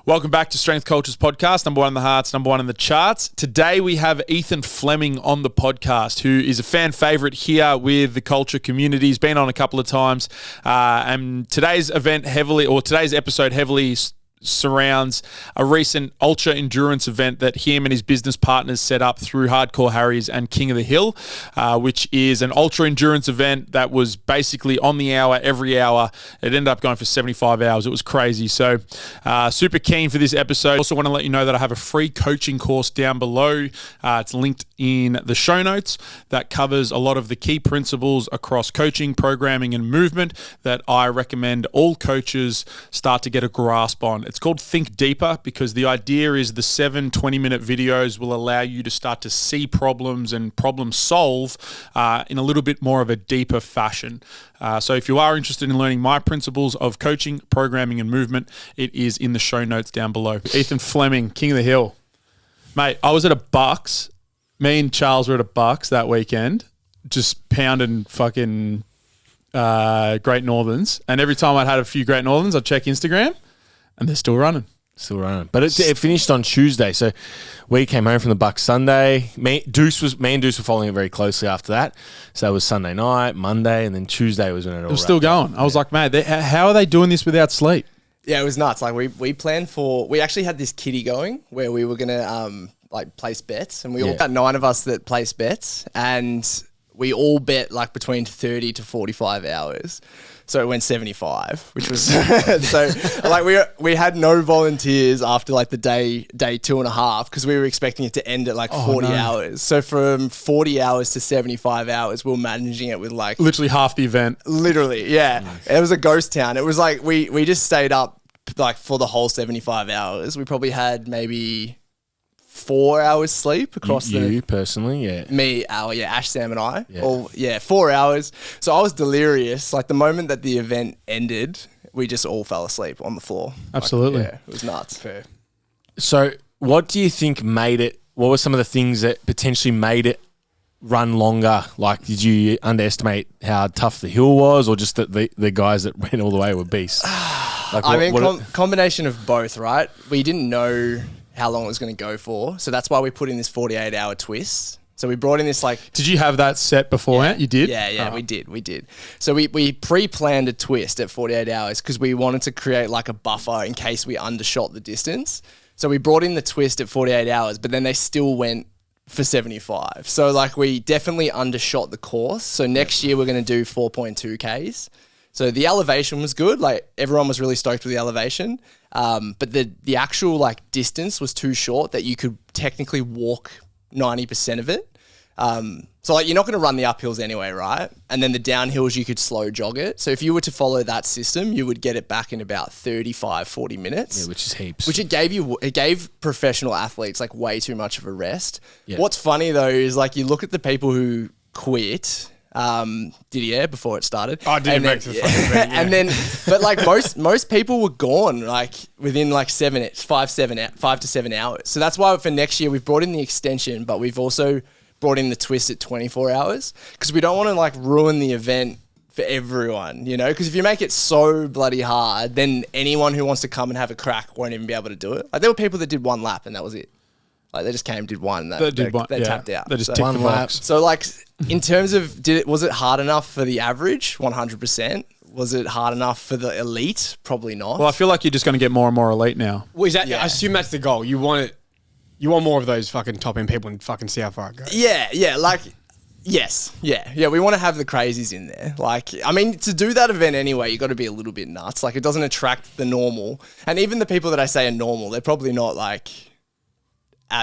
Welcome back to Strength Cultures Podcast, number one in the hearts, number one in the charts. Today we have Ethan Fleming on the podcast, who is a fan favourite here with the culture community. He's been on a couple of times, and today's episode heavily surrounds a recent ultra endurance event that him and his business partners set up through Hardcore Harry's and King of the Hill, which is an ultra endurance event that was basically on the hour, every hour. It ended up going for 75 hours. It was crazy. So super keen for this episode. Also want to let you know that I have a free coaching course down below. It's linked in the show notes that covers a lot of the key principles across coaching, programming, and movement that I recommend all coaches start to get a grasp on. It's called Think Deeper because the idea is the 7 20-minute videos will allow you to start to see problems and problem solve in a little bit more of a deeper fashion. So if you are interested in learning my principles of coaching, programming, and movement, it is in the show notes down below. Ethan Fleming, King of the Hill. Mate, I was at a Bucks. Me and Charles were at a Bucks that weekend, just pounding fucking Great Northerns. And every time I'd had a few Great Northerns, I'd check Instagram. And they're still running. But it finished on Tuesday. So we came home from the Bucks Sunday. Me and Deuce were following it very closely after that. So that was Sunday night, Monday, and then Tuesday was when it all was still going. I was like, mate, how are they doing this without sleep? Yeah, it was nuts. Like we planned we actually had this kitty going where we were going to place bets. And we all got 9 of us that placed bets. And we all bet like between 30 to 45 hours. So it went 75, which was so like we had no volunteers after like the day 2.5 because we were expecting it to end at like 40 hours. So from 40 hours to 75 hours, we were managing it with like literally half the event. Literally, yeah. It was a ghost town. It was like we just stayed up like for the whole 75 hours. We probably had maybe 4 hours sleep across you personally, yeah. Me, Ash, Sam, and I. Yeah. 4 hours. So I was delirious. Like the moment that the event ended, we just all fell asleep on the floor. Absolutely. Like, it was nuts. Fair. So what do you think made it, what were some of the things that potentially made it run longer? Like, did you underestimate how tough the hill was, or just that the guys that went all the way were beasts? Combination of both, right? We didn't know how long it was going to go for. So that's why we put in this 48-hour twist. So we brought in this like... Did you have that set beforehand? You did? Yeah, we did. So we pre-planned a twist at 48 hours because we wanted to create like a buffer in case we undershot the distance. So we brought in the twist at 48 hours, but then they still went for 75. So like we definitely undershot the course. So next year we're going to do 4.2 Ks. So the elevation was good. Like everyone was really stoked with the elevation. But the actual like distance was too short that you could technically walk 90% of it. So like you're not going to run the uphills anyway, right? And then the downhills you could slow jog it. So if you were to follow that system, you would get it back in about 35, 40 minutes. Yeah, which is heaps. Which it gave professional athletes like way too much of a rest. Yeah. What's funny though is like you look at the people who quit Didier before it started. I didn't make the fucking event, yeah. And then, but like most people were gone like within like 5 to 7 hours. So that's why for next year we've brought in the extension, but we've also brought in the twist at 24 hours because we don't want to like ruin the event for everyone, you know? Because if you make it so bloody hard, then anyone who wants to come and have a crack won't even be able to do it. Like there were people that did one lap and that was it. Like they just came, did one, they tapped out. They just ticked the box. So like in terms of was it hard enough for the average? 100%. Was it hard enough for the elite? Probably not. Well, I feel like you're just going to get more and more elite now. Well, is that, I assume that's the goal. You want more of those fucking top end people and fucking see how far it goes. Yeah. Like, yes. Yeah. We want to have the crazies in there. Like, I mean, to do that event anyway, you got to be a little bit nuts. Like, it doesn't attract the normal. And even the people that I say are normal, they're probably not like,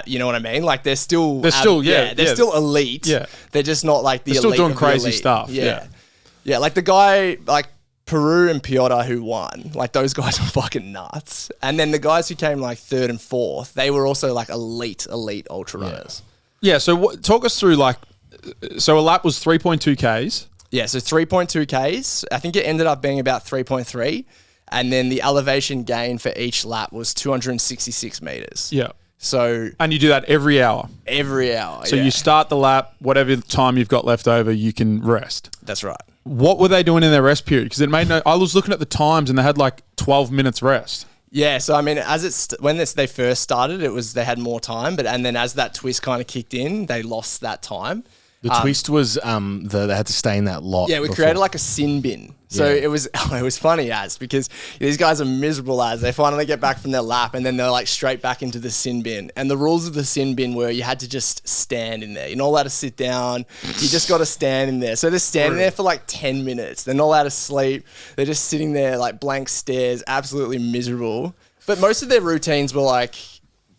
you know what I mean? Like they're still elite. Yeah. They're just not like the they're elite. Still doing crazy elite. stuff. Yeah. Like the guy, like Peru and Piotr who won, like those guys were fucking nuts. And then the guys who came like 3rd and 4th, they were also like elite ultra runners. Yeah. So talk us through like, so a lap was 3.2 Ks. Yeah. So 3.2 Ks. I think it ended up being about 3.3. And then the elevation gain for each lap was 266 meters. Yeah. So, and you do that every hour. So you start the lap, whatever time you've got left over, you can rest. That's right. What were they doing in their rest period? Because I was looking at the times and they had like 12 minutes rest. Yeah, so I mean, they first started, they had more time, and then as that twist kind of kicked in, they lost that time. The twist was they had to stay in that lot. Yeah, we created like a sin bin. So it was funny because these guys are miserable as they finally get back from their lap and then they're like straight back into the sin bin. And the rules of the sin bin were you had to just stand in there. You're not allowed to sit down. You just got to stand in there. So they're standing there for like 10 minutes. They're not allowed to sleep. They're just sitting there like blank stares, absolutely miserable. But most of their routines were like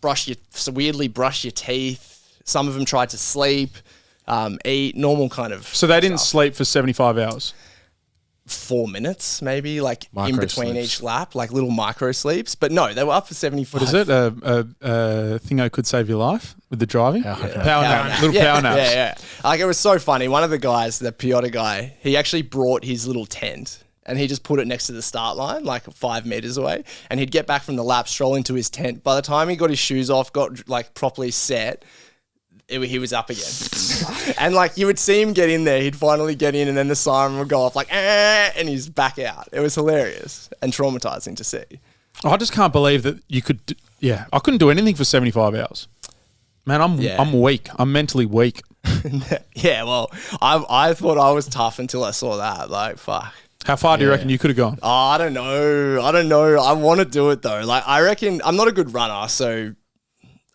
brush your teeth. Some of them tried to sleep. Eat, normal kind of. So they didn't stuff. sleep for 75 hours. 4 minutes, maybe, like Micro in between sleeps. each lap, like little micro sleeps. But no, they were up for 75. What is it? A thing that could save your life with the driving? Power nap. nap. Little power naps. Yeah. Like it was so funny. One of the guys, the Piotr guy, he actually brought his little tent and he just put it next to the start line, like 5 meters away. And he'd get back from the lap, stroll into his tent. By the time he got his shoes off, got like properly set, he was up again. And like you would see him get in there, he'd finally get in and then the siren would go off like, and he's back out. It was hilarious and traumatizing to see. I just can't believe that you could. I couldn't do anything for 75 hours. Man, I'm weak. I'm mentally weak. Yeah, well, I thought I was tough until I saw that. Like, fuck. How far do you reckon you could have gone? Oh, I don't know. I want to do it though. Like, I reckon I'm not a good runner, so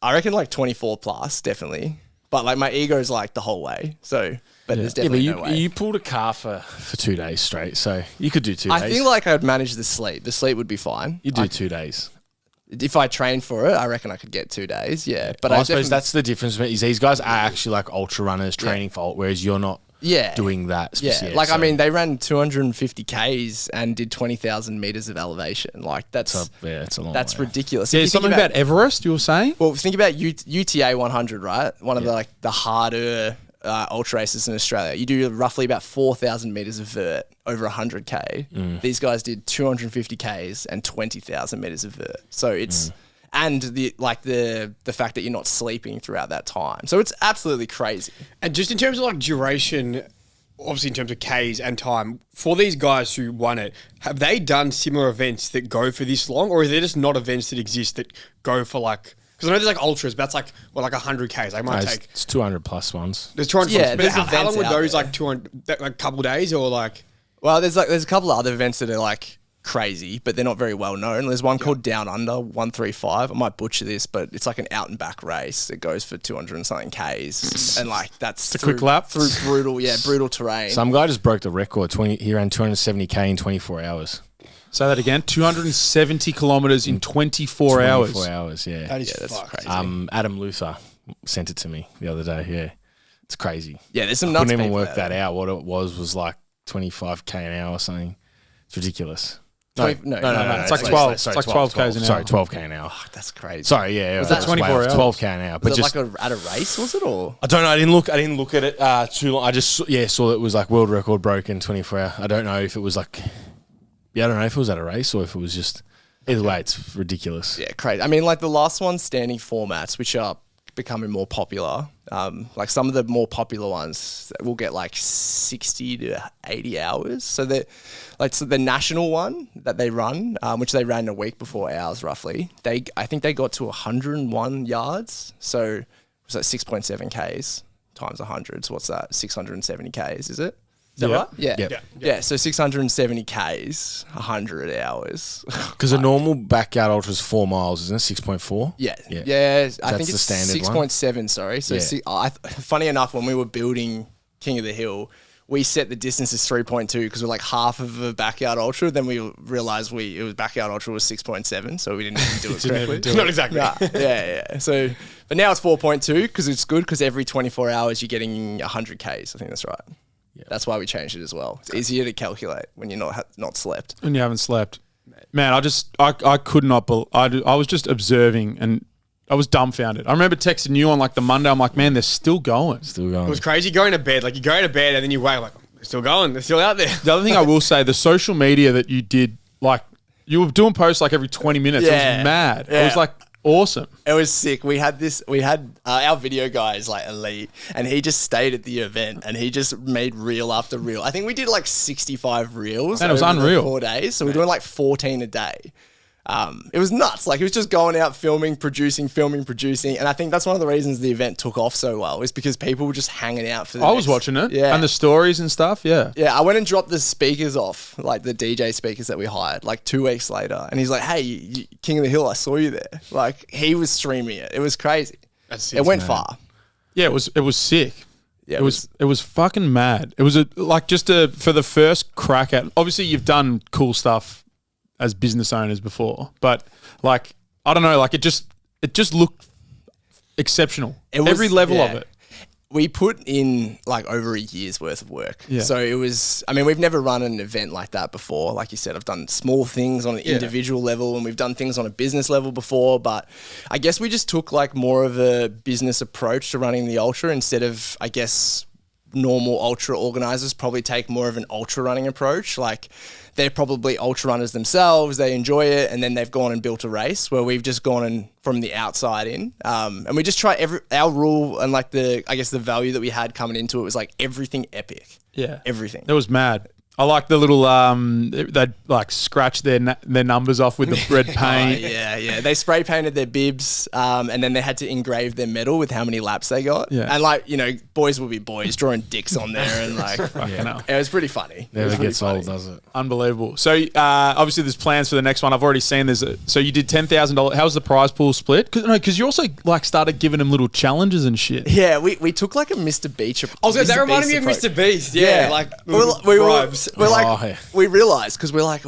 I reckon like 24 plus, definitely. But like my ego is like the whole way. So, but there's definitely no way. You pulled a car for 2 days straight, so you could do 2 days. I think like I'd manage the sleep. The sleep would be fine. You do 2 days. If I trained for it, I reckon I could get 2 days. Yeah, but I suppose that's the difference. Is these guys are actually like ultra runners training for it, whereas you're not. Doing that. I mean, they ran 250 Ks and did 20,000 meters of elevation. Like that's it's a long that's way. ridiculous. Yeah, something about Everest you were saying? Well, think about UTA 100, right? One of the harder ultra races in Australia. You do roughly about 4,000 meters of vert over 100K. These guys did 250 Ks and 20,000 meters of vert. So it's and the fact that you're not sleeping throughout that time. So it's absolutely crazy. And just in terms of like duration, obviously in terms of Ks and time, for these guys who won it, have they done similar events that go for this long, or is there just not events that exist that go for like? Because I know there's like ultras, but that's like like 100 Ks. They might take. It's 200 plus ones. There's 200. Yeah, but there's how events long would out those there. like 200? Like a couple days or like? Well, there's a couple of other events that are like crazy, but they're not very well known. There's one called Down Under 135. I might butcher this, but it's like an out and back race that goes for 200 and something Ks, and like that's a quick lap through brutal terrain. Some guy just broke the record. He ran 270K in 24 hours. Say that again. 270 kilometers in 24 hours. 24 hours, yeah. That is that's fucked. crazy. Adam Luther sent it to me the other day. Yeah, it's crazy. Yeah, there's some nuts. Couldn't even people work out that there. out. What it was like 25K an hour or something. It's ridiculous. No, It's like 12. It's like 12 Ks an hour. Sorry, 12K an hour. That's crazy. Sorry, yeah. Was that way 24 off. hours? 12K an hour. But Was it just like at a race? Was it or? I don't know. I didn't look at it too long. I just saw that it was like world record broken 24 hours. I don't know if it was like. Yeah, I don't know if it was at a race or if it was just. Either way, it's ridiculous. Yeah, crazy. I mean, like the last one's standing formats, which are becoming more popular. Like some of the more popular ones will get like 60 to 80 hours. So the national one that they run, which they ran a week before ours roughly, I think they got to 101 yards. So was that 6.7 Ks times 100? So what's that? 670 Ks, is it? Is that right? Yeah. Yep. Yeah, so 670 Ks, 100 hours. Because a normal backyard ultra is 4 miles, isn't it? 6.4? Yeah. Yeah. I think the it's standard one? 6.7, sorry. So Yeah. funny enough, when we were building King of the Hill, we set the distance as 3.2 because we're like half of a backyard ultra. Then we realized it was backyard ultra was 6.7, so we didn't even do it correctly. Not exactly. Nah, yeah. So, but now it's 4.2 because it's good because every 24 hours you're getting 100 Ks. I think that's right. Yeah. That's why we changed it as well. It's easier to calculate when you're not slept. And you haven't slept. Man, I could not believe. I was just observing and I was dumbfounded. I remember texting you on like the Monday. I'm like, man, they're still going. Still going. It was crazy going to bed. Like you go to bed and then you wake like they're still going. They're still out there. The other thing I will say, the social media that you did, like you were doing posts like every 20 minutes. It was mad. It was like awesome. It was sick. We had our video guy is like elite, and he just stayed at the event and he just made reel after reel. I think we did like 65 reels. Man, it was over the unreal. 4 days, so we're doing like 14 a day. It was nuts. Like, it was just going out, filming, producing. And I think that's one of the reasons the event took off so well, is because people were just hanging out for the I was watching it. Yeah. And the stories and stuff. Yeah. Yeah, I went and dropped the speakers off, like the DJ speakers that we hired, like 2 weeks later. And he's like, hey, King of the Hill, I saw you there. Like, he was streaming it. It was crazy. It went far. Yeah, it was sick. Yeah, it was fucking mad. It was for the first crack at, obviously you've done cool stuff as business owners before, but like, I don't know, like it just looked exceptional. Every level of it. We put in like over a year's worth of work. Yeah. So it was, I mean, we've never run an event like that before. Like you said, I've done small things on an individual level, and we've done things on a business level before, but I guess we just took like more of a business approach to running the ultra instead of, I guess, normal ultra organizers probably take more of an ultra running approach. Like, they're probably ultra runners themselves, they enjoy it, and then they've gone and built a race, where we've just gone in from the outside in. And we just try our rule, and like the value that we had coming into it was like everything epic. Yeah. Everything. It was mad. I like the little they'd like scratch their numbers off with the red paint. Yeah. They spray painted their bibs, and then they had to engrave their medal with how many laps they got. Yeah. And like, boys will be boys, drawing dicks on there, and like, it was pretty funny. Never gets old, does it? Unbelievable. So obviously there's plans for the next one. I've already seen there's so you did $10,000. How's the prize pool split? Because you also like started giving them little challenges and shit. Yeah, we took like a Mr. Beach. That reminded me of Mr. Beast. Yeah, like we realized, because we're like,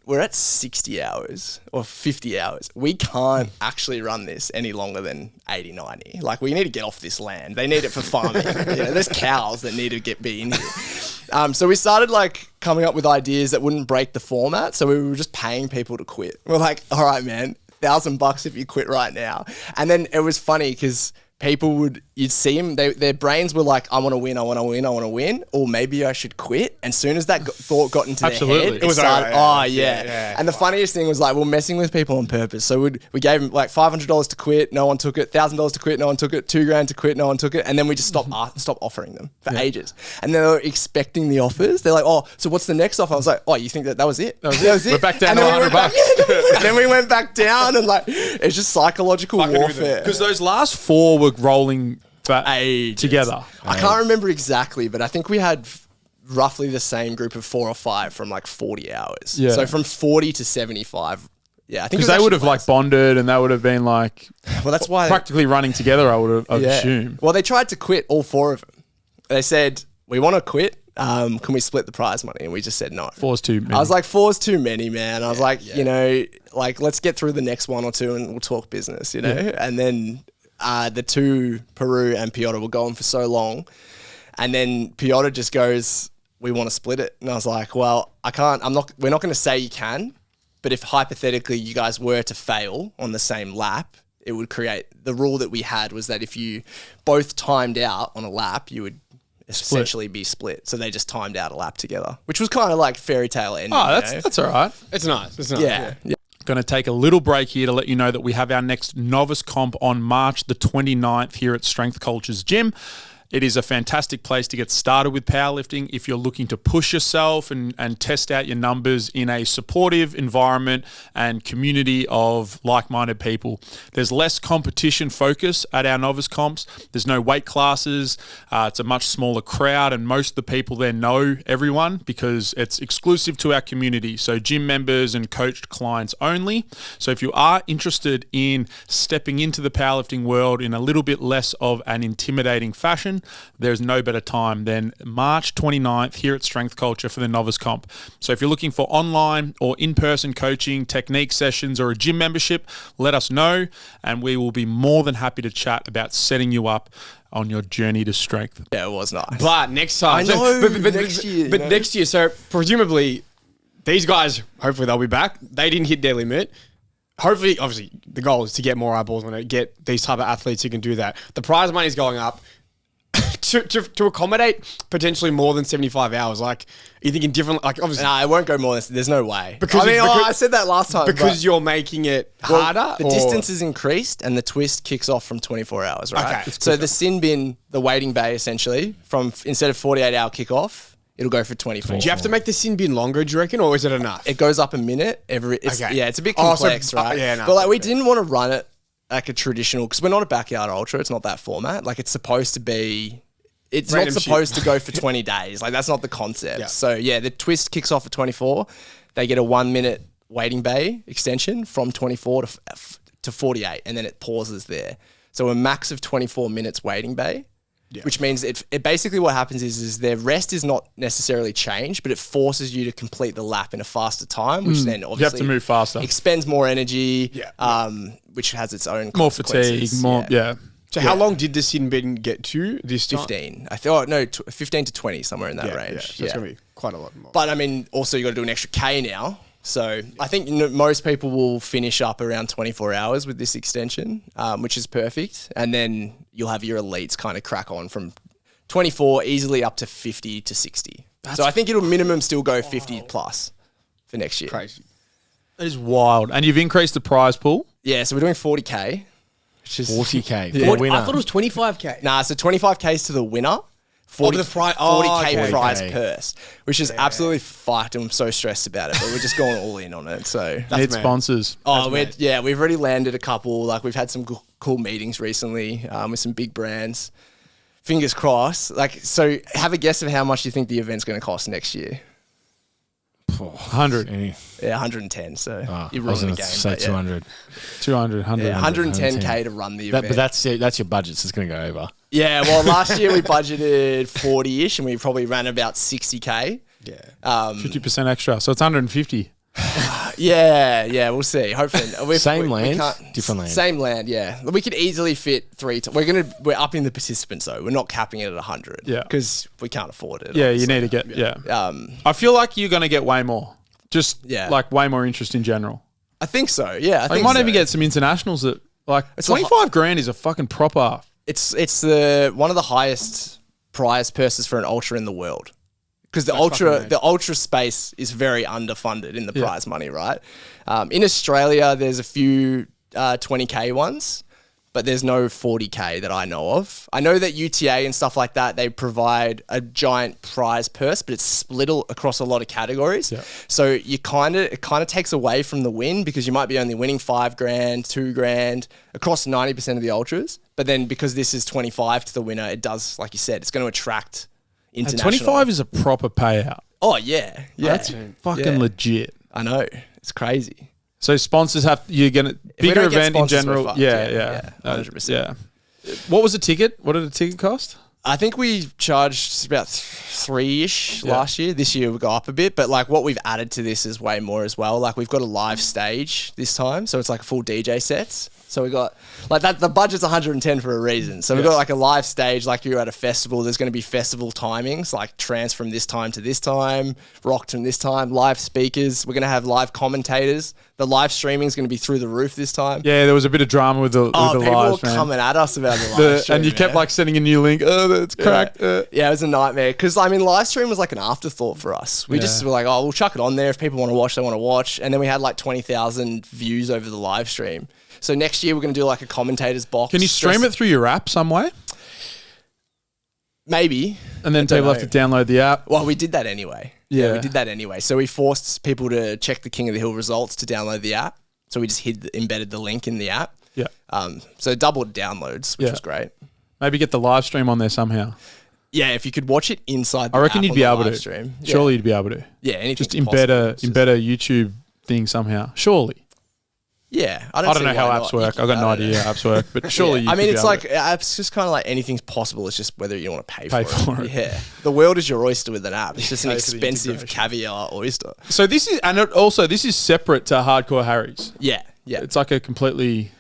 we're at 60 hours or 50 hours. We can't actually run this any longer than 80, 90. Like, we need to get off this land. They need it for farming. There's cows that need to be in here. So we started like coming up with ideas that wouldn't break the format. So we were just paying people to quit. We're like, all right, man, $1,000 if you quit right now. And then it was funny because you'd see them, their brains were like, I want to win, or maybe I should quit. And soon as that thought got into their head, it started, yeah. And the funniest thing was like, we're messing with people on purpose. So we gave them like $500 to quit, no one took it, $1,000 to quit, no one took it, $2,000 to quit, no one took it. And then we just stopped offering them for ages. And they were expecting the offers. They're like, oh, so what's the next offer? I was like, oh, you think that was it? That was it? We're back down to $100. And then we went back down, and like, it's just psychological warfare. Because those last 4 were rolling for together. I can't remember exactly, but I think we had roughly the same group of 4 or 5 from like 40 hours. Yeah. So from 40 to 75. Yeah, I think because they would have like bonded, and they would have been like, well, that's why practically running together. I'd assume. Well, they tried to quit, all 4 of them. They said, we want to quit. Can we split the prize money? And we just said no. 4's too many. I was like, 4's too many, man. I was like, like, let's get through the next 1 or 2 and we'll talk business, And then the 2, Peru and Piotr, were going for so long. And then Piotr just goes, we want to split it. And I was like, well, we're not going to say you can, but if hypothetically you guys were to fail on the same lap, it would create, the rule that we had was that if you both timed out on a lap, you would essentially be split. So they just timed out a lap together, which was kind of like fairy tale ending. Oh, that's all right. It's nice. Yeah. Going to take a little break here to let you know that we have our next novice comp on March the 29th here at Strength Cultures Gym. It is a fantastic place to get started with powerlifting if you're looking to push yourself and test out your numbers in a supportive environment and community of like-minded people. There's less competition focus at our novice comps. There's no weight classes. It's a much smaller crowd, and most of the people there know everyone because it's exclusive to our community. So gym members and coached clients only. So if you are interested in stepping into the powerlifting world in a little bit less of an intimidating fashion, there's no better time than March 29th here at Strength Culture for the Novice Comp. So if you're looking for online or in-person coaching, technique sessions, or a gym membership, let us know, and we will be more than happy to chat about setting you up on your journey to strength. Yeah, it was nice. But next time. I know, but next year. But next year, so presumably these guys, hopefully they'll be back. They didn't hit their limit. Hopefully, obviously, the goal is to get more eyeballs on it, get these type of athletes who can do that. The prize money is going up. To accommodate potentially more than 75 hours, like you think in different, like obviously, it won't go more than. There's no way. Because I said that last time because you're making it harder. The distance is increased, and the twist kicks off from 24 hours. Right. Okay. So the sin bin, the waiting bay, essentially, from instead of 48-hour kickoff, it'll go for 24. Do you have to make the sin bin longer, do you reckon, or is it enough? It goes up a minute every. Okay. Yeah, it's a bit Oh, so- complex, right? yeah, no, but like we okay. didn't want to run it like a traditional because we're not a backyard ultra. It's not that format. Like it's supposed to be. It's Random not shit. supposed to go for 20 days. Like that's not the concept. Yeah. So yeah, the twist kicks off at 24. They get a 1 minute waiting bay extension from 24 to 48, and then it pauses there. So a max of 24 minutes waiting bay. Yeah. Which means it basically what happens is their rest is not necessarily changed, but it forces you to complete the lap in a faster time, which then obviously You have to move faster. expends more energy, Yeah. Which has its own More fatigue, consequences. more, yeah. So how long did the sin bin get to this time? 15. I thought no, 15 to 20 somewhere in that Yeah, range. yeah. So it's going to be quite a lot more. But I mean, also you got to do an extra K now. So I think most people will finish up around 24 hours with this extension, which is perfect. And then you'll have your elites kind of crack on from 24 easily up to 50 to 60. So I think it'll minimum still go 50 plus for next year. Crazy. That is wild. And you've increased the prize pool. Yeah, so we're doing 40K, which is 40K Yeah. for winner. I thought it was 25K. Nah, so 25K's to the winner. 40, to the prize. 40K okay. prize 40K. purse, which is absolutely fucked. And I'm so stressed about it, but we're just going all in on it. So Need mad. sponsors. we've already landed a couple. Like we've had some cool meetings recently with some big brands. Fingers crossed. Like, so have a guess of how much you think the event's going to cost next year. 100, Yeah, 110. So you're I was ruining going the game. to say but yeah. 200. 200, 100. Yeah, 110K to run the event. But that's your budget, so it's going to go over. Yeah, well, last year we budgeted 40-ish and we probably ran about 60K. Yeah. 50% extra. So it's 150. Yeah, we'll see. Hopefully, Same land, can't- different land. Same land, yeah. We could easily fit we're upping the participants though. We're not capping it at 100. Yeah. because we can't afford it. Yeah, obviously. you need to get, yeah. Um, I feel like you're going to get way more. Just Yeah. like way more interest in general. I think so. Yeah, I Like, think you might so. even get some internationals that like It's 25 grand is a fucking proper. It's the one of the highest prize purses for an ultra in the world. Because the ultra space is very underfunded in the prize money, right? In Australia, there's a few 20K ones, but there's no 40K that I know of. I know that UTA and stuff like that, they provide a giant prize purse, but it's split across a lot of categories. Yeah. So it kind of takes away from the win because you might be only winning 5 grand, 2 grand across 90% of the ultras. But then because this is 25 to the winner, it does, like you said, it's going to attract international. 25 is a proper payout. Oh yeah, yeah. That's fucking Yeah. legit. I know. It's crazy. So sponsors you're gonna we bigger don't get event in sponsors, we're general. fucked. Yeah, Yeah, yeah, 100%. yeah. What was the ticket? What did the ticket cost? I think we charged about 3-ish last year. This year we go up a bit, but like what we've added to this is way more as well. Like we've got a live stage this time, so it's like a full DJ sets. So we got like that. The budget's 110 for a reason. So we've got like a live stage, like you're at a festival. There's going to be festival timings, like trance from this time to this time, rock from this time, live speakers. We're going to have live commentators. The live streaming is going to be through the roof this time. Yeah, there was a bit of drama with the People lives, were man. coming at us about the live stream, And you kept man. like sending a new link. Oh, it's cracked. Yeah, it was a nightmare because I mean, live stream was like an afterthought for us. We just were like, oh, we'll chuck it on there if people want to watch. They want to watch, and then we had like 20,000 views over the live stream. So next year we're going to do like a commentator's box. Can you stream it through your app some way? Maybe. And then I don't people have know. to download the app. Well, we did that anyway. Yeah. We did that anyway. So we forced people to check the King of the Hill results to download the app. So we just embedded the link in the app. Yeah. So doubled downloads, which Yeah. was great. Maybe get the live stream on there somehow. Yeah, if you could watch it inside the I reckon app you'd on be the able live to. stream. Surely you'd be able to. Yeah, anything Just possible. embed a YouTube thing somehow. Surely. Yeah, I don't see know how why apps not. work. I've got no I don't idea know. how apps work, but surely you I mean, could it's be able like to. apps just kind of like anything's possible. It's just whether you want to pay Pay for for it. it. Yeah, the world is your oyster with an app. It's just an Pay for the expensive integration. caviar oyster. So this is, and also this is separate to Hardcore Harry's. Yeah, yeah, It's like a completely.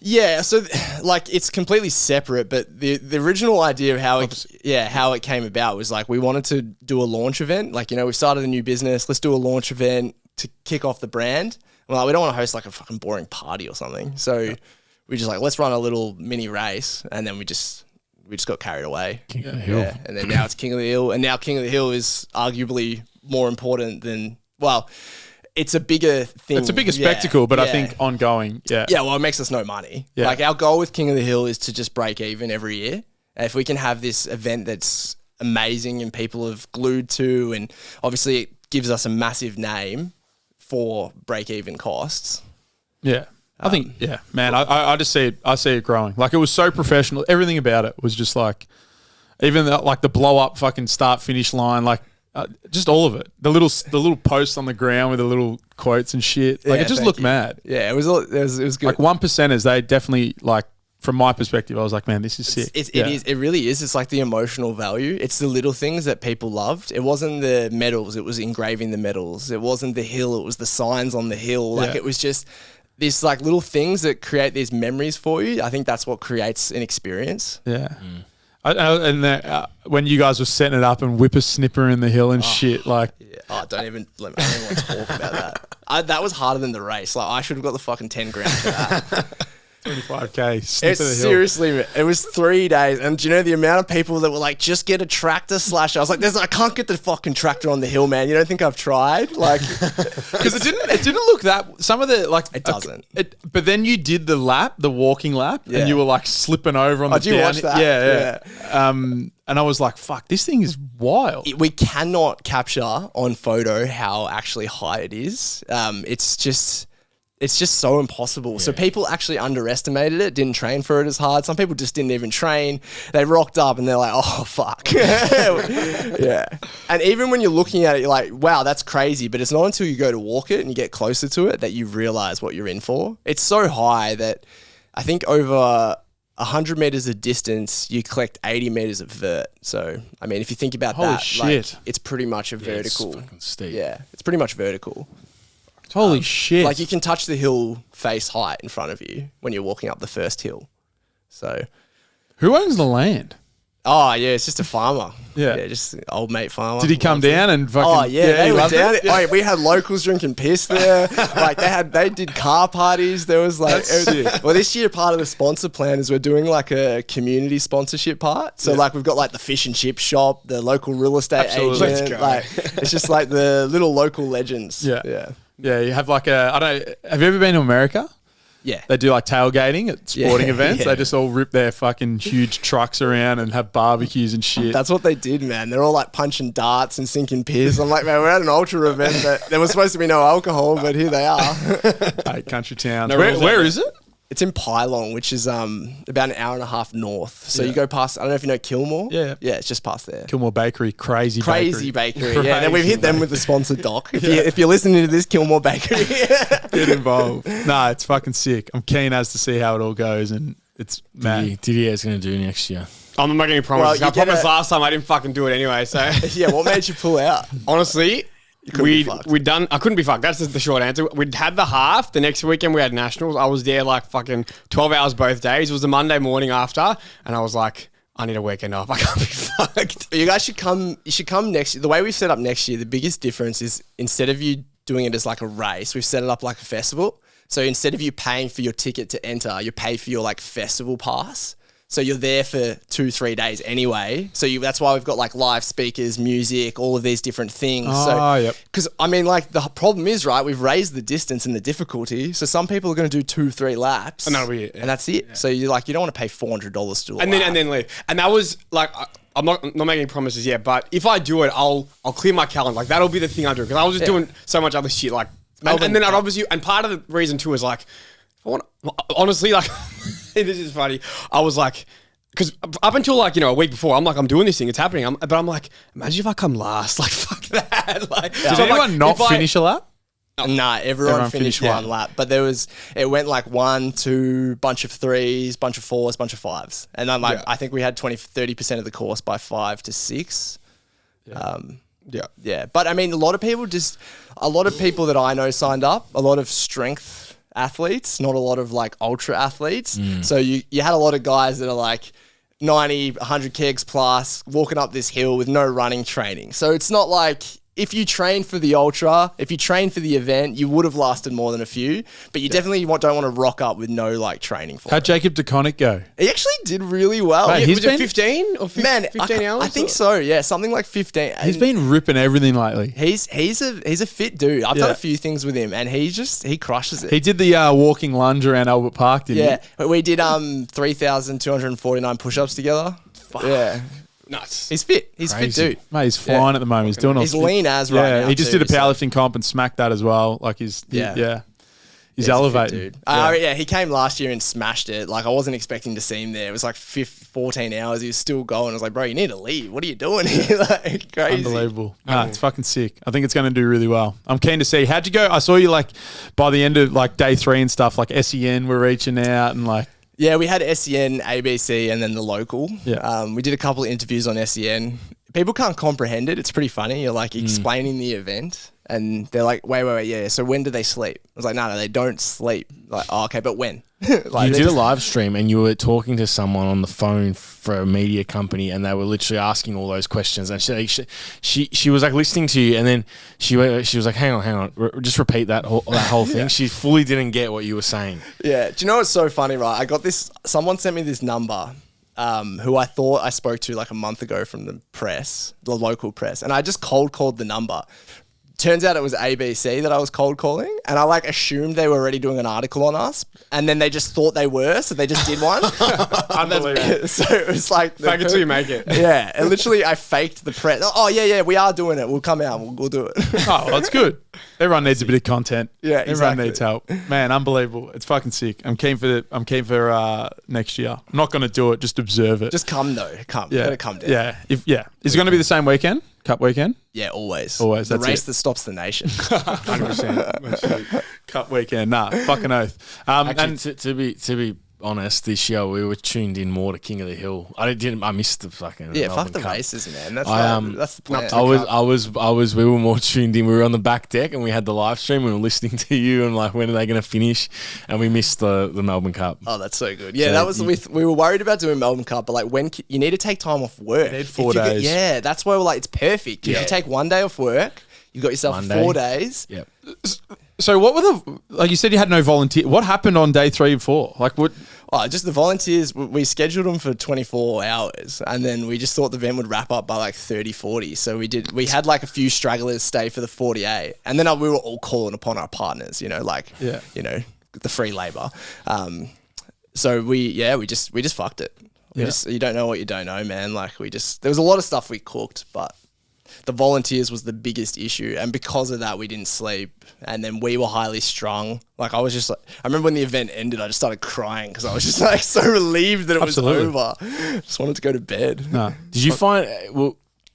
yeah. So like it's completely separate, but the original idea of how it came about was like we wanted to do a launch event. Like we started a new business. Let's do a launch event to kick off the brand. Well, we don't want to host like a fucking boring party or something. So we just like, let's run a little mini race. And then we just got carried away. King of the Hill. Yeah. And then now it's King of the Hill. And now King of the Hill is arguably more important than, well, it's a bigger thing. It's a bigger spectacle, but I think ongoing. Yeah. Yeah, well, it makes us no money. Yeah. Like our goal with King of the Hill is to just break even every year. And if we can have this event that's amazing and people have glued to, and obviously it gives us a massive name for break-even costs. Yeah. I think, man, I just see it. I see it growing. Like, it was so professional. Everything about it was just like, even the blow up fucking start finish line, like just all of it. The little posts on the ground with the little quotes and shit. Like, it just looked mad. Yeah, it was good. Like, 1%ers, they definitely, like, from my perspective, I was like, man, this is sick. It is. It really is. It's like the emotional value. It's the little things that people loved. It wasn't the medals. It was engraving the medals. It wasn't the hill. It was the signs on the hill. Like, it was just these like little things that create these memories for you. I think that's what creates an experience. Yeah. When you guys were setting it up and whippersnipper in the hill and shit, like, don't even want to talk about that. That was harder than the race. Like, I should have got the fucking 10 grand for that. 25k snip of the hill. Seriously, it was 3 days, and do you know the amount of people that were like, just get a tractor / I was like, I can't get the fucking tractor on the hill, man. You don't think I've tried? Like, because it didn't look that. Some of the like it doesn't. But then you did the walking lap, and you were like slipping over on the. Did you watch that? Yeah. And I was like, fuck, this thing is wild. We cannot capture on photo how actually high it is. It's just so impossible. Yeah. So people actually underestimated it, didn't train for it as hard. Some people just didn't even train. They rocked up and they're like, oh, fuck. Yeah. And even when you're looking at it, you're like, wow, that's crazy. But it's not until you go to walk it and you get closer to it that you realize what you're in for. It's so high that I think over 100 meters of distance, you collect 80 meters of vert. So, I mean, if you think about Holy shit. Like, it's pretty much a vertical. It's fucking steep. Yeah, it's pretty much vertical. Holy shit. Like, you can touch the hill face height in front of you when you're walking up the first hill. So, who owns the land? Oh, yeah, it's just a farmer. Yeah. Just an old mate farmer. Did he come down and fucking... Oh, yeah, they he were loved down. it? Oh, yeah, we had locals drinking piss there. Like, they did car parties. There was like... That's sick. Well, this year, part of the sponsor plan is we're doing like a community sponsorship part. So, like, we've got like the fish and chip shop, the local real estate Absolutely. agent. Let's go. Like, it's just like the little local legends. Yeah. Yeah. Yeah, you have like have you ever been to America? Yeah. They do like tailgating at sporting events. Yeah. They just all rip their fucking huge trucks around and have barbecues and shit. That's what they did, man. They're all like punching darts and sinking piss. I'm like, man, we're at an ultra event, but there was supposed to be no alcohol, but here they are. Hey, country towns. No Where is it? It's in Pylon, which is about an hour and a half north. So you go past, I don't know if you know Kilmore. Yeah. Yeah, it's just past there. Kilmore Bakery, crazy Bakery. Yeah, and then we've hit them with the sponsored doc. If you're listening to this, Kilmore Bakery. Get involved. Nah, it's fucking sick. I'm keen as to see how it all goes, and it's mad. Did he going to do next year? I'm not making any promises. Well, I promised last time I didn't fucking do it anyway. So Yeah, what made you pull out? honestly, be fucked. we'd done. I couldn't be fucked. That's the short answer. We'd had the half. The next weekend we had nationals. I was there like fucking 12 hours both days. It was the Monday morning after, and I was like, I need a weekend off. I can't be fucked. You guys should come. You should come next year. The way we've set up next year, the biggest difference is instead of you doing it as like a race, we've set it up like a festival. So instead of you paying for your ticket to enter, you pay for your like festival pass. So you're there for 2-3 days anyway. So that's why we've got like live speakers, music, all of these different things. Oh, yep. Because I mean, like the problem is, right, we've raised the distance and the difficulty. So some people are going to do 2-3 laps. And that'll be it. And that's it. Yeah. So you don't want to pay $400 to do a And lap. then leave. And that was like, I'm not making any promises yet, but if I do it, I'll clear my calendar. Like that'll be the thing I do because I was just doing so much other shit. Like, and then I'd obviously, and part of the reason too is like, honestly, like this is funny. I was like. Because up until like, a week before, I'm like, I'm doing this thing, it's happening. But I'm like, imagine if I come last. Like, fuck that. Like, Did anyone not finish a lap? Nah, everyone finished one lap. But it went like 1, 2, bunch of 3s, bunch of 4s, bunch of 5s. And then I think we had 30% of the course by 5 to 6. Yeah. But I mean, a lot of people that I know signed up, a lot of strength athletes, not a lot of like ultra athletes. So you had a lot of guys that are like 90, 100 kegs plus walking up this hill with no running training. So it's not like if you train for the ultra, if you train for the event, you would have lasted more than a few, but you definitely don't want to rock up with no like training for How'd it. Jacob DeConnick go? He actually did really well. Mate, was it 15 or 15 hours? I think so. Yeah, something like 15. He's been ripping everything lately. He's a fit dude. I've done a few things with him, and he crushes it. He did the walking lunge around Albert Park, didn't he? Yeah, we did 3,249 push-ups together. Yeah. Nuts. He's fit. He's Crazy. fit, dude. Mate, he's flying at the moment. He's doing all He's lean as right now. he just too, did a so- powerlifting comp and smacked that as well. Like he's He's He's a fit elevating. dude. Yeah, he came last year and smashed it. Like, I wasn't expecting to see him there. It was like 14 hours. He was still going. I was like, bro, you need to leave. What are you doing here? Like, crazy. Unbelievable. Nah, it's fucking sick. I think it's going to do really well. I'm keen to see. How'd you go? I saw you like by the end of like day 3 and stuff, like SEN were reaching out and like. Yeah, we had SEN, ABC, and then the local. Yeah. We did a couple of interviews on SEN. People can't comprehend it. It's pretty funny. You're like explaining the event, and they're like, wait, yeah. So when do they sleep? I was like, no, they don't sleep. Like, oh, okay, but when? Like, You did a live stream and you were talking to someone on the phone for a media company, and they were literally asking all those questions. And she was like listening to you, and then she was like, hang on, just repeat that whole thing. She fully didn't get what you were saying. Yeah. Do you know what's so funny, right? I got this. Someone sent me this number. Who I thought I spoke to like a month ago from the press, the local press, and I just cold called the number. Turns out it was ABC that I was cold calling, and I like assumed they were already doing an article on us, and then they just thought they were, so they just did one. Unbelievable. So it was like Fake it till you make it. Yeah, and literally I faked the press. Oh yeah, we are doing it. We'll come out. We'll do it. Oh, well, that's good. Everyone needs a bit of content. Yeah, everyone exactly. needs help. Man, unbelievable. It's fucking sick. I'm keen for next year. I'm not going to do it. Just observe it. Just come though. Come. You gotta come down. Yeah. Is it going to be the same weekend? Cup weekend? Yeah, always. Always, The that's race it. that stops the nation. 100%. Cup weekend. Nah, fucking oath. Actually, to be honest, this year we were tuned in more to King of the Hill. I missed the fucking Yeah, Melbourne fuck the Cup. races, man. That's that's the Not plan. We were more tuned in. We were on the back deck and we had the live stream. We were listening to you and like, when are they going to finish? And we missed the Melbourne Cup. Oh, that's so good. Yeah, So that was we were worried about doing Melbourne Cup, but like you need to take time off work. You need If 4 days. yeah, that's why we're like, it's perfect. If you take 1 day off work, you've got yourself Monday. 4 days. Yep. So what were like you said you had no volunteer. What happened on day 3 and 4? Like what? Oh, just the volunteers, we scheduled them for 24 hours, and then we just thought the event would wrap up by like 30, 40. So we had like a few stragglers stay for the 48, and then we were all calling upon our partners, the free labor. So we just fucked it. You don't know what you don't know, man. Like there was a lot of stuff we cooked, but the volunteers was the biggest issue, and because of that we didn't sleep, and then we were highly strung. Like I was just like, I remember when the event ended, I just started crying because I was just like so relieved that it Absolutely. was over. Just wanted to go to bed. No. Did you find,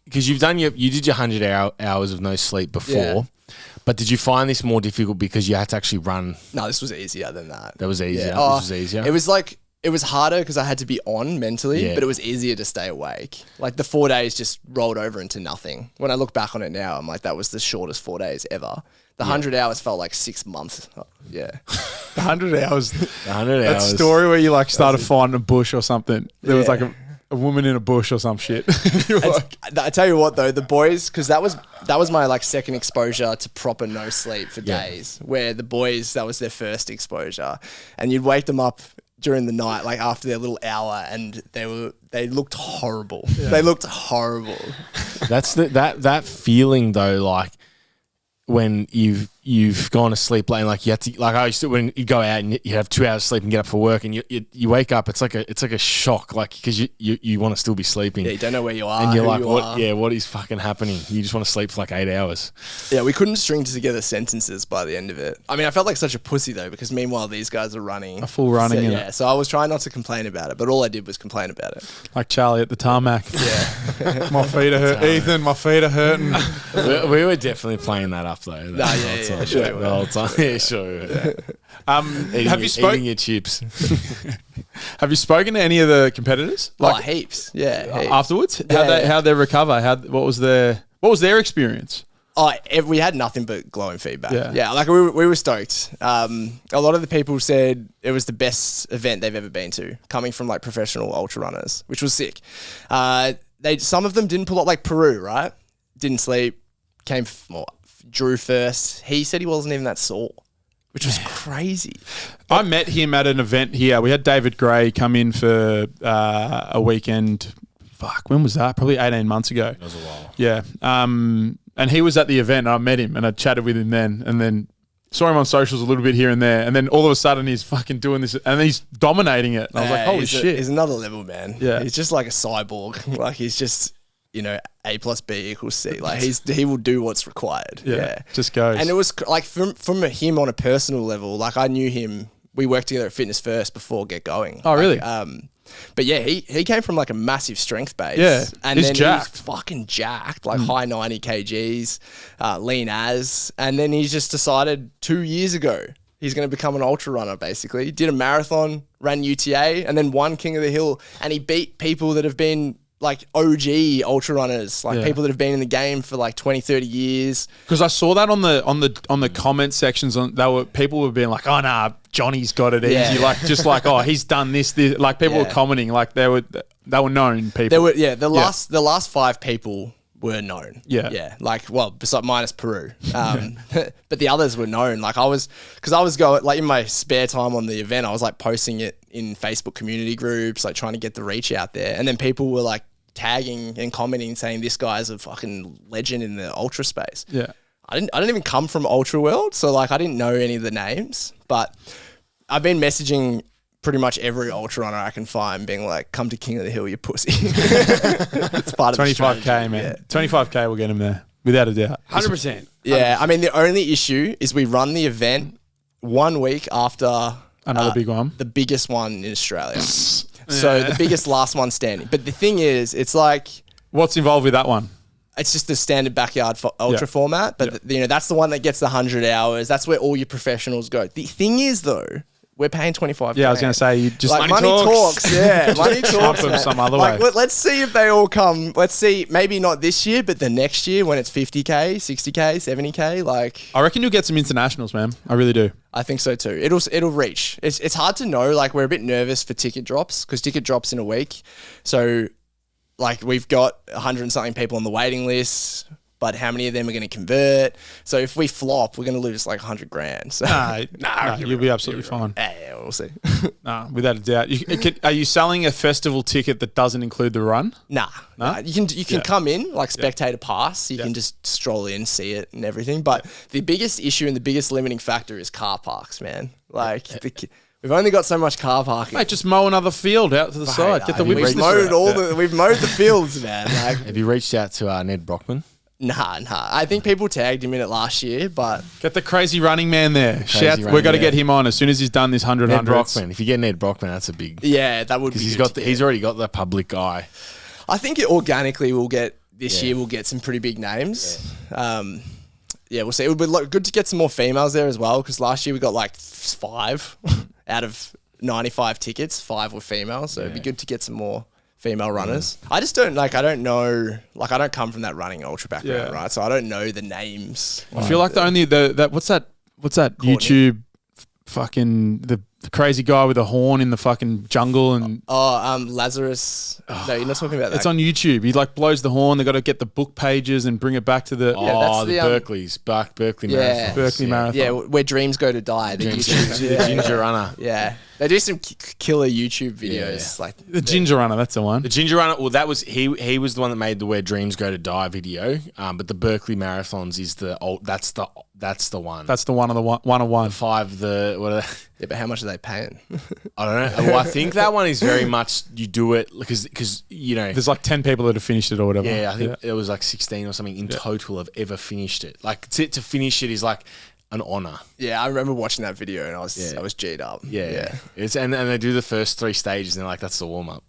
because you did your 100 hours of no sleep before, Yeah. but did you find this more difficult because you had to actually run? No, this was easier than that. That was easier. Yeah. This was easier. It was harder because I had to be on mentally, Yeah. but it was easier to stay awake. Like the 4 days just rolled over into nothing. When I look back on it now, I'm like, that was the shortest 4 days ever. The 100 hours felt like 6 months. Oh, yeah. 100 hours. 100 That hours. story where you like started finding a bush or something. There was Yeah. like a woman in a bush or some shit. You were like, I tell you what though, the boys, because that was my like second exposure to proper no sleep for Yeah. days. Where the boys, that was their first exposure, and you'd wake them up during the night, like after their little hour, and they looked horrible. They looked horrible. That's that feeling though, like when you've gone to sleep late, and like you have to, like I used to, when you go out and you have 2 hours sleep and get up for work, and you wake up, it's like a shock, like because you want to still be sleeping. Yeah, you don't know where you are, and you're who like, you what? are. Yeah, what is fucking happening? You just want to sleep for like 8 hours. Yeah, we couldn't string together sentences by the end of it. I mean, I felt like such a pussy though, because meanwhile these guys are running. A full running, So, innit? yeah, so I was trying not to complain about it, but all I did was complain about it. like Charlie at the tarmac. Yeah. My feet are hurting. Ethan, my feet are hurting. we were definitely playing that up though. Nah, yeah, sure we The were. whole time. Yeah, sure. we were. Have you Eating spoken? your chips? Have you spoken to any of the competitors? Like heaps. Yeah, heaps. Afterwards, Yeah. how'd they recover? What was their experience? Oh, we had nothing but glowing feedback. Yeah. Yeah, like we were stoked. A lot of the people said it was the best event they've ever been to, coming from like professional ultra runners, which was sick. Some of them didn't pull up, like Peru, right? Didn't sleep, drew first. He said he wasn't even that sore, which was crazy. I met him at an event here. We had David Gray come in for a weekend. Fuck, when was that? Probably 18 months ago. That was a while. Yeah. And he was at the event. And I met him and I chatted with him then. And then saw him on socials a little bit here and there, and then all of a sudden he's fucking doing this, and then he's dominating it. And I was like, holy shit. He's another level, man. Yeah. He's just like a cyborg. Like he's just, A plus B equals C. Like he will do what's required. Yeah. Just goes. And it was like from him on a personal level, like I knew him, we worked together at Fitness First before Get Going. Oh, really? But yeah, he came from like a massive strength base. Yeah, and he's then jacked. he's fucking jacked, like high 90 kgs, lean as. And then he's just decided 2 years ago he's going to become an ultra runner. Basically, he did a marathon, ran UTA, and then won King of the Hill. And he beat people that have been like OG ultra runners, like people that have been in the game for like 20, 30 years. Because I saw that on the comment sections, people were being like, "Oh nah, Johnny's got it easy." Yeah. Like just like, "Oh, he's done this." Like people were commenting, like they were known people. There were the last 5 people were known. Yeah. Like, well, besides minus Peru. But the others were known. Like I was going, like in my spare time on the event, I was like posting it in Facebook community groups, like trying to get the reach out there. And then people were like tagging and commenting saying this guy's a fucking legend in the ultra space. Yeah. I didn't even come from Ultra World, so like I didn't know any of the names, but I've been messaging pretty much every ultra runner I can find, being like, "Come to King of the Hill, you pussy." It's part of 25K, man. Yeah. 25K will get him there without a doubt. 100%. Yeah, I mean, the only issue is we run the event 1 week after Another big one. the biggest one in Australia. So the biggest last one standing. But the thing is, it's like, What's involved with that one? it's just the standard backyard ultra Yeah. format. But that's the one that gets the 100 hours. That's where all your professionals go. The thing is, though, we're paying 25. Yeah, I was going to say you just Like Money money talks. talks, yeah, money Pump talks. them man. some other like, way. let's see if they all come. Let's see, maybe not this year, but the next year when it's 50K, 60K, 70K. Like, I reckon you'll get some internationals, man. I really do. I think so too. It'll reach. It's hard to know. Like, we're a bit nervous for ticket drops because ticket drops in a week. So, like, we've got 100 and something people on the waiting list, but how many of them are going to convert? So if we flop, we're going to lose like 100 grand. So Nah, you'll be absolutely fine. yeah, we'll see. Nah, without a doubt. Are you selling a festival ticket that doesn't include the run? Nah. You can come in like spectator pass. You can just stroll in, see it and everything. But the biggest issue and the biggest limiting factor is car parks, man. Like we've only got so much car parking. Mate, just mow another field out to the side. Get the We've whips. we've mowed the fields, man. Like, Have you reached out to Ned Brockman? nah. I think people tagged him in it last year, but Get the crazy running man there. Crazy We've got to running get him on as soon as he's done this 100 Ned hundreds. Brockman. If you get Ned Brockman, that's a big. yeah, that would be. Because good. he's already got the public eye. I think it organically will get this year. We'll get some pretty big names. Yeah, we'll see. It would be good to get some more females there as well because last year we got like 5 out of 95 tickets. 5 were female, so it'd be good to get some more female runners. I just don't I don't know. Like, I don't come from that running ultra background, right? So I don't know the names. I feel like the only what's that YouTube fucking the crazy guy with a horn in the fucking jungle and Lazarus. No, you're not talking about that. it's on YouTube. He like blows the horn. They got to get the book pages and bring it back to the that's the the, Berkeley's Berkeley Yeah. Marathon. Berkeley Marathon. Yeah, where dreams go to die. The YouTube. The Ginger Runner. Yeah, they do some killer YouTube videos. Like The Ginger Runner. That's the one. The Ginger Runner. Well, that was he was the one that made the Where Dreams Go to Die video. But the Berkeley Marathons is the old. That's the one. That's the one of the one of one. 5. What are they? yeah, but how much are they paying? I don't know. Well, I think that one is very much you do it because There's like 10 people that have finished it or whatever. Yeah, I think it was like 16 or something in total have ever finished it. Like to finish it is like an honor. Yeah, I remember watching that video and I was G'd up. Yeah. It's and they do the first 3 stages and they're like, that's the warm up.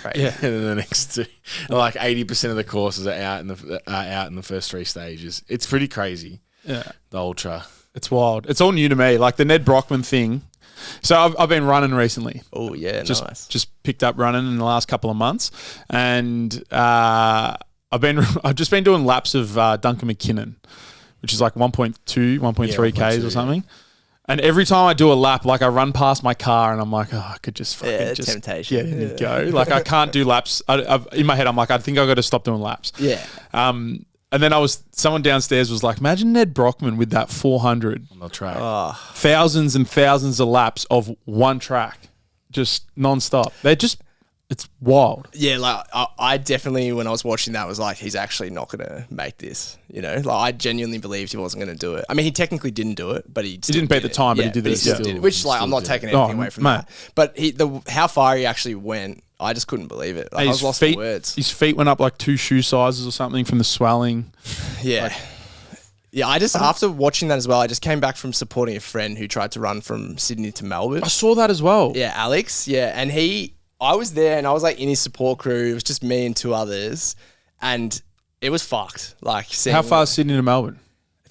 Right. Yeah. And then the next 2, like 80% of the courses are out in the first 3 stages. It's pretty crazy. Yeah. The ultra. It's wild. It's all new to me. Like the Ned Brockman thing. So I've been running recently. Oh yeah, nice. Just picked up running in the last couple of months, and I've just been doing laps of Duncan McKinnon, which is like 1.2, 1.3 Ks or something. And every time I do a lap, like I run past my car and I'm like, oh, I could just fucking just temptation. get in and go. Like I can't do laps. In my head, I'm like, I think I've got to stop doing laps. Yeah. And then someone downstairs was like, imagine Ned Brockman with that 400. On the track. Thousands and thousands of laps of one track, just non-stop. They're just It's wild. Yeah, like I definitely, when I was watching that, was like, he's actually not going to make this. You know, like I genuinely believed he wasn't going to do it. I mean, he technically didn't do it, but he didn't beat the time, but he did but this. still Yeah. did it, which, like, I'm not taking anything away from that. But how far he actually went, I just couldn't believe it. Like, I was lost for words. His feet went up like 2 shoe sizes or something from the swelling. Yeah. Yeah, after watching that as well, I just came back from supporting a friend who tried to run from Sydney to Melbourne. I saw that as well. Yeah, Alex. Yeah, and I was there and I was like in his support crew. It was just me and 2 others, and it was fucked. Like, How far is Sydney to Melbourne?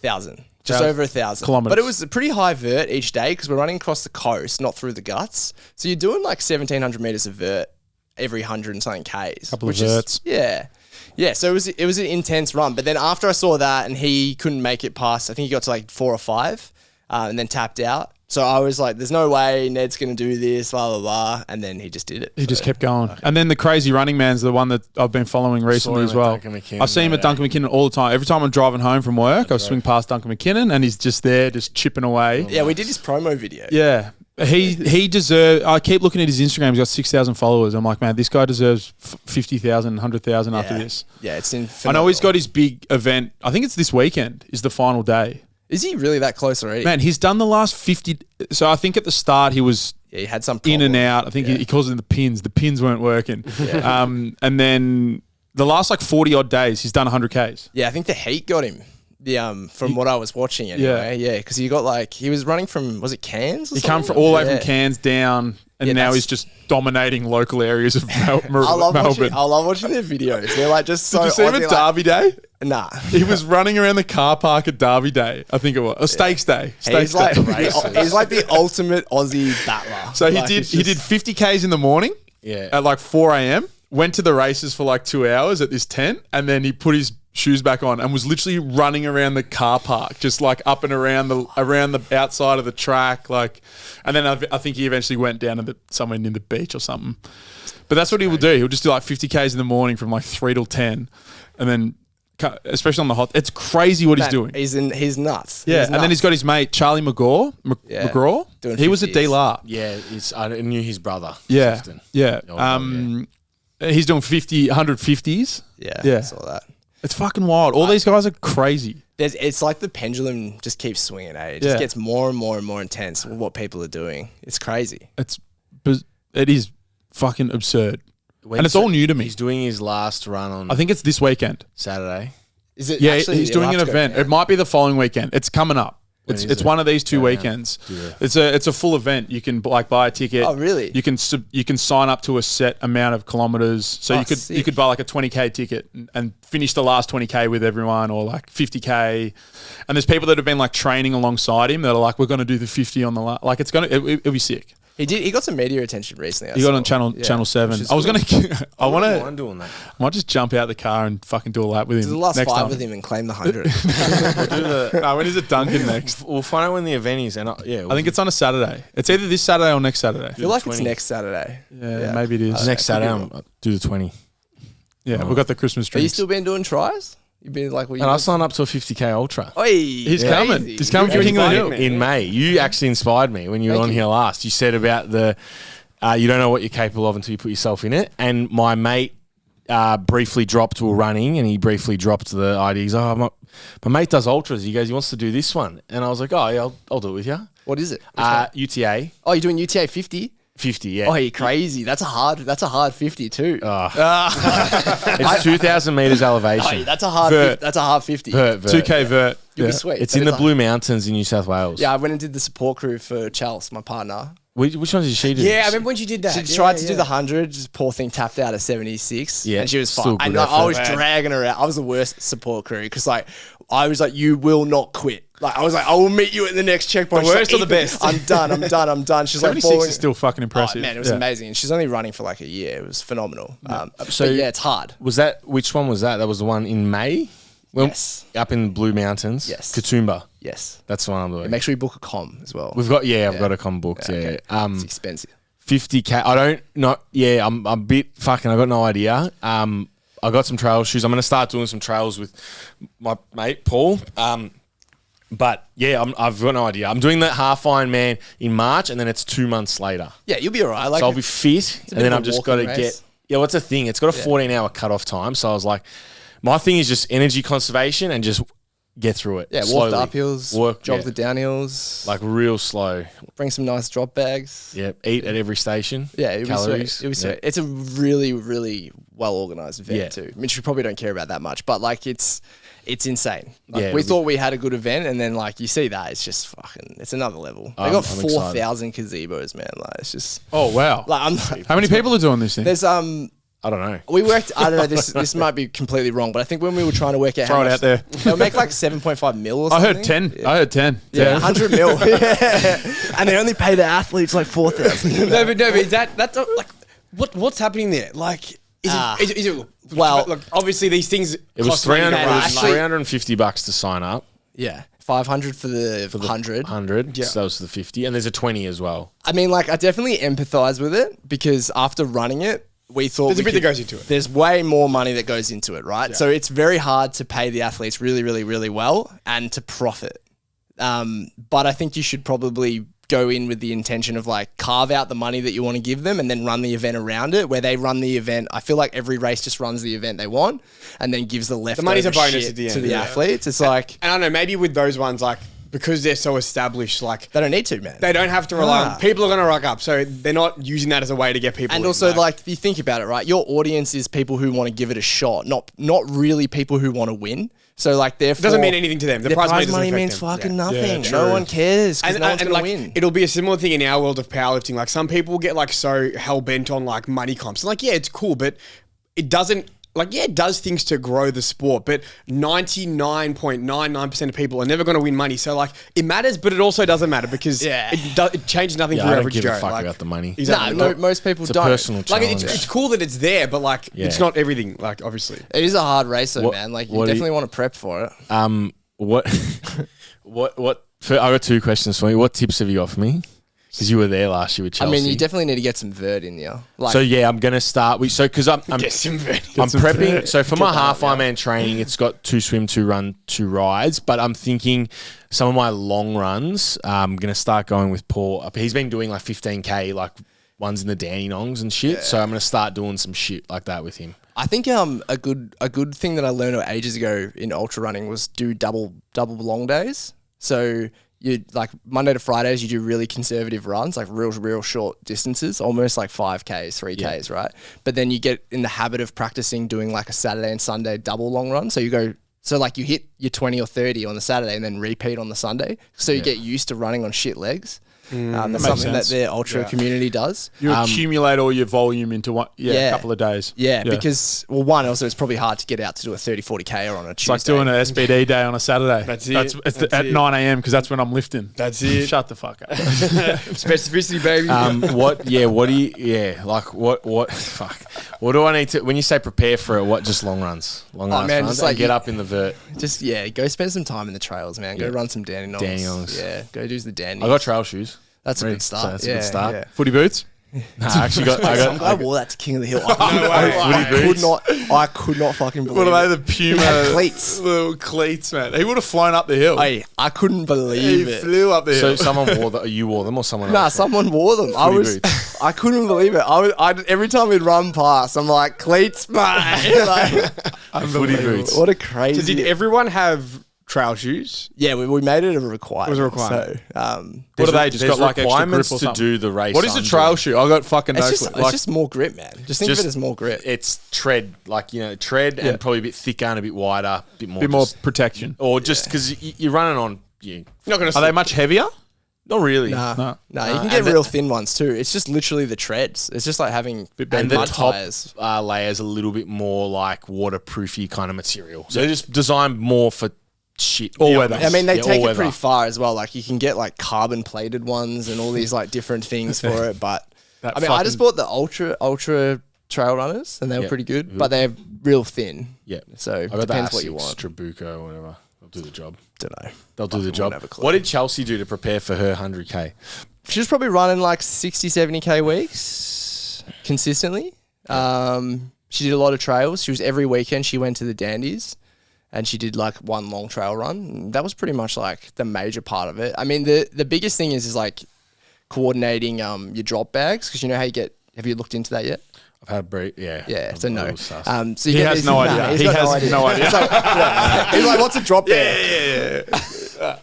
1,000. Just over 1,000 kilometers. But it was a pretty high vert each day because we're running across the coast, not through the guts. So you're doing like 1,700 meters of vert every 100 and something Ks. Couple of verts. Yeah, so it was an intense run. But then after I saw that and he couldn't make it past, I think he got to like 4 or 5 and then tapped out. So I was like, there's no way Ned's going to do this, blah, blah, blah. And then he just did it. He just kept going. And then the crazy running man's the one that I've been following recently him as at well. Duncan McKinnon, I see him at Duncan McKinnon all the time. Every time I'm driving home from work, I swing past Duncan McKinnon and he's just there, just chipping away. Yeah, we did his promo video. Yeah. He deserves. I keep looking at his Instagram. He's got 6,000 followers. I'm like, man, this guy deserves 50,000, 100,000 after this. Yeah, it's in. I know he's got his big event. I think it's this weekend. Is the final day. Is he really that close already? Man, he's done the last 50. So I think at the start he was he had some in problem. and out. I think he calls them the pins. The pins weren't working. And then the last like 40 odd days, he's done 100 Ks. Yeah, I think the heat got him. From what I was watching anyway. Yeah, because he got like, he was running from, was it Cairns or He something? come from all the way from Cairns down, and now he's just dominating local areas of Melbourne. I love watching their videos. They're like just so. Did you see him at Derby Day? Nah. He was running around the car park at Derby Day, I think it was. Or Stakes Day. He's like, he's like the ultimate Aussie battler. So he did 50 Ks in the morning at like 4 a.m., went to the races for like 2 hours at this tent, and then he put his shoes back on and was literally running around the car park, just like up and around the outside of the track, like. And then I think he eventually went down to somewhere near the beach or something. But that's what he will do. He'll just do like 50 Ks in the morning from like 3 till 10, and then especially on the hot. It's crazy what he's doing. He's nuts. Yeah, He's and then he's got his mate Charlie McGraw. Doing He was at 50s. D-Lar. Yeah, I knew his brother. Yeah, Sifton. yeah. He's doing 150s. Yeah, I saw that. It's fucking wild. All these guys are crazy. It's like the pendulum just keeps swinging. It just gets more and more and more intense with what people are doing. It's crazy. It is fucking absurd. And it's all new to me. He's doing his last run on I think it's this weekend. Saturday. Is it? Yeah, actually, he's it'll doing an have to go event. down. It might be the following weekend. It's coming up. is It's it? one of these 2 weekends. It's a full event. You can like buy a ticket. Oh, really? You can sign up to a set amount of kilometers. So you sick. could buy like a 20K ticket and finish the last 20K with everyone, or like 50K. And there's people that have been like training alongside him that are like, we're going to do the 50 on the last. Like it'll be sick. He got some media attention recently. He got on channel 7. is I was going to I want I'm to doing that. I might just jump out the car and fucking do a lap with him. Do the last next 5 time. with him and claim the 100. No, when is it Duncan next? We'll find out when the event is, and I think it's on a Saturday. It's either this Saturday or next Saturday. I feel like it's 20. next Saturday. Yeah, maybe it is. next Saturday. I'll do the 20. Yeah, we've got the Christmas Have you drinks. still been doing tries? You've been like, And I signed up to a 50K ultra. Oi, He's coming. He's coming for King of the Hill. In May. You actually inspired me when you were on here last. You said about you don't know what you're capable of until you put yourself in it. And my mate briefly dropped to a running, and he briefly dropped the idea. He's my mate does ultras. He goes, he wants to do this one. And I was like, oh, yeah, I'll do it with you. What is it? Which one? UTA. Oh, you're doing UTA 50? 50, yeah. Oh, you're crazy. That's a hard 50 too. It's 2,000 meters elevation. Oh, that's a hard Vert. that's a hard 50. Vert. 2K vert. You'll Yeah. be sweet. It's But in the a- Blue Mountains in New South Wales. Yeah, I went and did the support crew for Chels, my partner. Which ones did she do? Yeah, I remember when she did that. She tried to do the 100. Just poor thing tapped out at 76. Yeah, and she was still fine. good And I was effort. dragging her out. I was the worst support crew because I was like, you will not quit. Like I was like, I will meet you at the next checkpoint. The She's worst like, or the "Ethan, best?" I'm done. She's like, 76 falling. is still fucking impressive. Oh, man, it was Yeah. amazing. And she's only running for like a year. It was phenomenal. So- But yeah, it's hard. Was that, which one was that? That was the one in May? Well, Yes. Up in the Blue Mountains? Yes. Katoomba. Yes. That's the one I'm doing. Make sure you book a com as well. I've got a com booked, yeah. Okay. It's expensive. 50K. I'm a bit fucking, I got no idea. I got some trail shoes. I'm going to start doing some trails with my mate, Paul. But yeah, I've got no idea. I'm doing the half Ironman in March, and then it's 2 months later. Yeah, you'll be all right. Like, So I'll be fit, and then of a I've just got to walking get. race. Yeah, what's the thing? It's got a 14-hour cutoff time. So I was like, my thing is just energy conservation and just get through it. Yeah, walk slowly. the uphills, jog the downhills, like real slow. bring some nice drop bags. Yeah, eat at every station. Yeah, it'll Calories. be sweet. It'll be sweet. Yeah. It's a really, really well organized event Yeah. too. Which we probably don't care about that much, but like it's insane. Like, Yeah, we it'll be- thought we had a good event, and then like you see that it's just fucking. It's another level. They I'm got excited. 4,000 gazebos, man. Like it's just Oh wow! like I'm. How many people are doing this thing? There's I don't know. we worked. I don't know. This might be completely wrong, but I think when we were trying to work out Throw how it much, out there. they'll make like 7.5 mil or I something. heard 10. Yeah. I heard 10. Yeah, 100 mil. Yeah. And they only pay the athletes like 4,000. No, but that's like what's happening there? Like, is it well, look, obviously these things It was cost money to 300. It run. was Actually- $350 to sign up. Yeah, 500 for the 100. 100. Yeah. So that was the 50, and there's a 20 as well. I mean, like, I definitely empathize with it because after running it, we thought There's a we bit could- that goes into it. There's way more money that goes into it, right? So it's very hard to pay the athletes really, really, really well and to profit. But I think you should probably go in with the intention of like carve out the money that you want to give them and then run the event around it, where they run the event. I feel like every race just runs the event they want and then gives the leftover money's a bonus shit at the to end, the yeah. athletes. It's like And I don't know, maybe with those ones, like, because they're so established, like, they don't need to, man. they don't have to rely Nah. on people are going to rock up, so they're not using that as a way to get people. And in, also, like, if you think about it, right, your audience is people who want to give it a shot, not really people who want to win. So, like, therefore, it doesn't mean anything to them. The prize money doesn't affect means them. fucking Yeah. nothing. Yeah, No true. one cares because no one's gonna like, win. it'll be a similar thing in our world of powerlifting. Like, some people get like so hell bent on like money comps. And like, yeah, it's cool, but it doesn't. Like, yeah, it does things to grow the sport, but 99.99% of people are never going to win money. So, like, it matters, but it also doesn't matter because Yeah. it changes nothing Yeah, for I your don't average give Joe. a fuck Like, about the money. Exactly. No, most people It's a don't. personal Like, challenge. it's cool that it's there, but like, Yeah. it's not everything. Like, obviously. It is a hard race, though, What- man. Like, you what do you- definitely want to prep for it. What? I got two questions for you. What tips have you got for me? Because you were there last year with I Chelsea. mean, you definitely need to get some vert in you. Like, So yeah, I'm gonna start with because I'm prepping. So for my half Ironman training, it's got 2 swim, 2 run, 2 rides. But I'm thinking some of my long runs, I'm gonna start going with Paul. He's been doing like 15K, like ones in the Dandenongs and shit. So I'm gonna start doing some shit like that with him. I think a good thing that I learned ages ago in ultra running was do double long days. So you like Monday to Fridays, you do really conservative runs, like real short distances, almost like 5Ks, 3Ks, right? But then you get in the habit of practicing doing like a Saturday and Sunday double long run. So you hit your 20 or 30 on the Saturday and then repeat on the Sunday. So you get used to running on shit legs. That's makes something sense. that the ultra community does. You accumulate all your volume into one, a couple of days. Yeah, because, well, one, also it's probably hard to get out to do a 30, 40K on a Tuesday. It's like doing an SBD day on a Saturday. That's it. It's That's at it. 9 a.m. because that's when I'm lifting. That's it. Shut the fuck up. Specificity, baby. What do I need to, when you say prepare for it, what, just long runs? Long man, runs just and like get you- up in the vert. Just, go spend some time in the trails, man. Go run some Dandenongs. Dandenongs. Yeah, go do the Dandenongs. I got trail shoes. That's a Ready. good start. So that's a good start. Yeah. Footy boots. No, I actually got, Some guy wore that to King of the Hill. I could not fucking believe What are they? it. The Puma had cleats. little cleats, man. He would have flown up the hill. I couldn't believe He it. flew up the So hill. someone wore them, you wore them or someone Nah, else? someone wore them. I couldn't believe it. Every time we'd run past, I'm like, cleats, mate. Like, Footy boots. what a So crazy. did everyone have trail shoes? Yeah, we made it a requirement. It was a requirement. So, What are they? Just There's got like extra grip requirements or to something? do the race. What is a I'm trail doing. shoe? I got fucking no it's clue. it's just more grip, man. Just think of it as more grip. It's tread, tread and probably a bit thicker and a bit wider, a bit more. bit more just- protection. or just because you're running on. Yeah, Not going to. Are they much heavier? not really. No, No. you can get real thin ones too. It's just literally the treads. It's just like having And the mud top tires. layer's a little bit more like waterproofy kind of material. So they're just designed more for shit. All weather. I mean, they Yeah, take all it pretty weather. far as well. Like you can get like carbon plated ones and all these like different things for it. But That I mean, I just fucking- bought the ultra trail runners and they were Yeah. pretty good, but they're real thin. Yeah. So I got depends the what you Asics, want. Trabuco or whatever. They'll do the job. Don't know. They'll do the Fucking job. won't have a clue. What did Chelsea do to prepare for her 100K? She was probably running like 60, 70K weeks consistently. She did a lot of trails. She was every weekend. She went to the Dandies. and she did like one long trail run. That was pretty much like the major part of it. I mean, the biggest thing is like coordinating your drop bags, because you know how you get. Have you looked into that yet? I've had break. Yeah. Yeah, so no. So you He get has these- no idea. he's He got has no idea. It's like, he's like, what's a drop bag?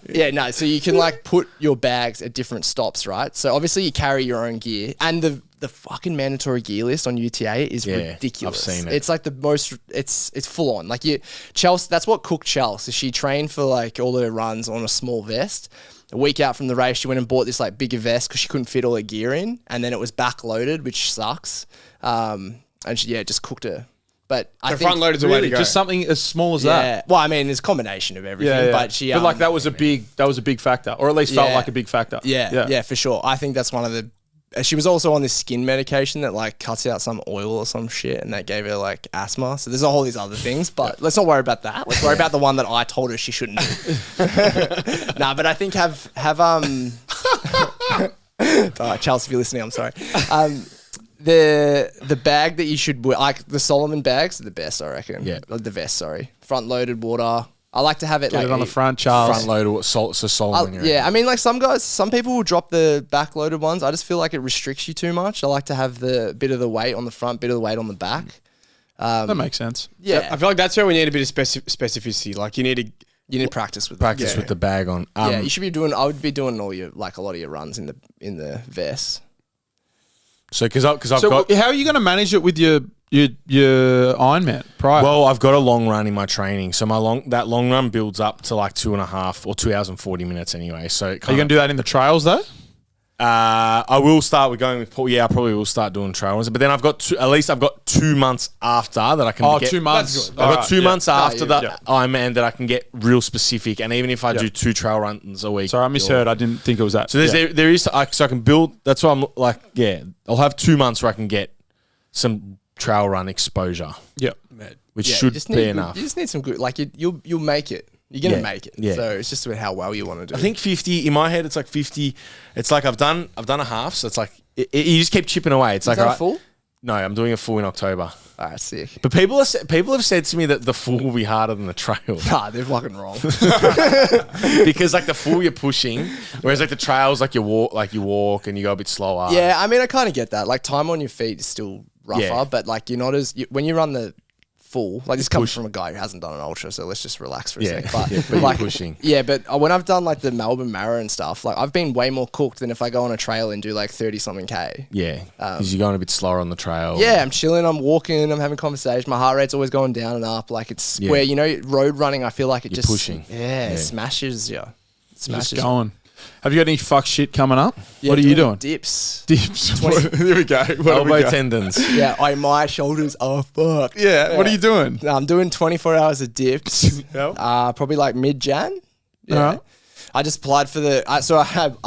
Yeah, no. So you can like put your bags at different stops, right? So obviously you carry your own gear, and the fucking mandatory gear list on UTA is ridiculous. I've seen it. It's like the most. It's full on. Like Chelsea. That's what cooked Chelsea. So she trained for like all her runs on a small vest. A week out from the race, she went and bought this like bigger vest because she couldn't fit all her gear in, and then it was backloaded, which sucks. And she just cooked her. But I think front loaded's the way to Really, go. just something as small as that. yeah. Well, I mean, it's a combination of everything. Yeah, yeah. But she. like that was a big factor, or at least felt Yeah. like a big factor. Yeah, for sure. I think that's one of the. She was also on this skin medication that like cuts out some oil or some shit, and that gave her like asthma. So there's all these other things, but let's not worry about that. Let's worry about the one that I told her she shouldn't do. Nah, but I think have Charles, if you're listening, I'm sorry. The bag that you should wear, like the Solomon bags, are the best, I reckon. Yeah. The vest, sorry. Front loaded water. I like to have it Get like it on the front, Charles. front loader, so Solomon. yeah, I mean, like some people will drop the back loaded ones. I just feel like it restricts you too much. I like to have the bit of the weight on the front, bit of the weight on the back. That makes sense. Yeah, I feel like that's where we need a bit of specificity. Like you need to. you need to practice with Practice that. with the bag on. Yeah, you should be doing. I would be doing all your like a lot of your runs in the vest. So because I've So got. how are you going to manage it with your Ironman prior? Well, I've got a long run in my training, so that long run builds up to like 2.5 or 2 hours and 40 minutes anyway. So are you going to do that in the trails though? I will start with going with Paul. Yeah, I probably will start doing trail runs, but then I've got at least 2 months after that I can. Oh, get, 2 months. I've got 2 months after yeah. that Ironman that I can get real specific, and even if I do 2 trail runs a week. Sorry, I misheard. I didn't think it was that. So there is so I can build. That's why I'm like I'll have 2 months where I can get some trail run exposure, yeah. which Yeah, you should just be need enough. You just need some good. Like you'll make it. You're gonna Yeah, make it. yeah. So it's just about how well you want to do. I think 50 in my head. It's like 50. It's like I've done a half, so it's like you just keep chipping away. It's like Is that alright, full? No, I'm doing a full in October. All right, sick. But people have said to me that the full will be harder than the trail Nah, they're fucking wrong. because like the full you're pushing, whereas like the trails like you walk and you go a bit slower. Yeah, I mean, I kind of get that. Like time on your feet is still rougher, Yeah. but like you're not as when you run the full. Like this comes from a guy who hasn't done an ultra, so let's just relax for a Yeah. sec. But, Yeah, but you're like pushing. Yeah, but when I've done like the Melbourne Mara and stuff, like I've been way more cooked than if I go on a trail and do like 30 something K. Yeah, because you're going a bit slower on the trail. Yeah, I'm chilling, I'm walking, I'm having conversation. My heart rate's always going down and up. Like it's Yeah. where road running, I feel like it You're just pushing. Yeah, Yeah. it smashes you. Just going. Have you got any fuck shit coming up? Yeah, what are you doing? Dips. Dips. Here we go. What have we Elbow got? tendons. Yeah, my shoulders are fucked. Yeah. What are you doing? No, I'm doing 24 hours of dips. Yep. Probably like mid-Jan. Yeah. Alright. I just applied for I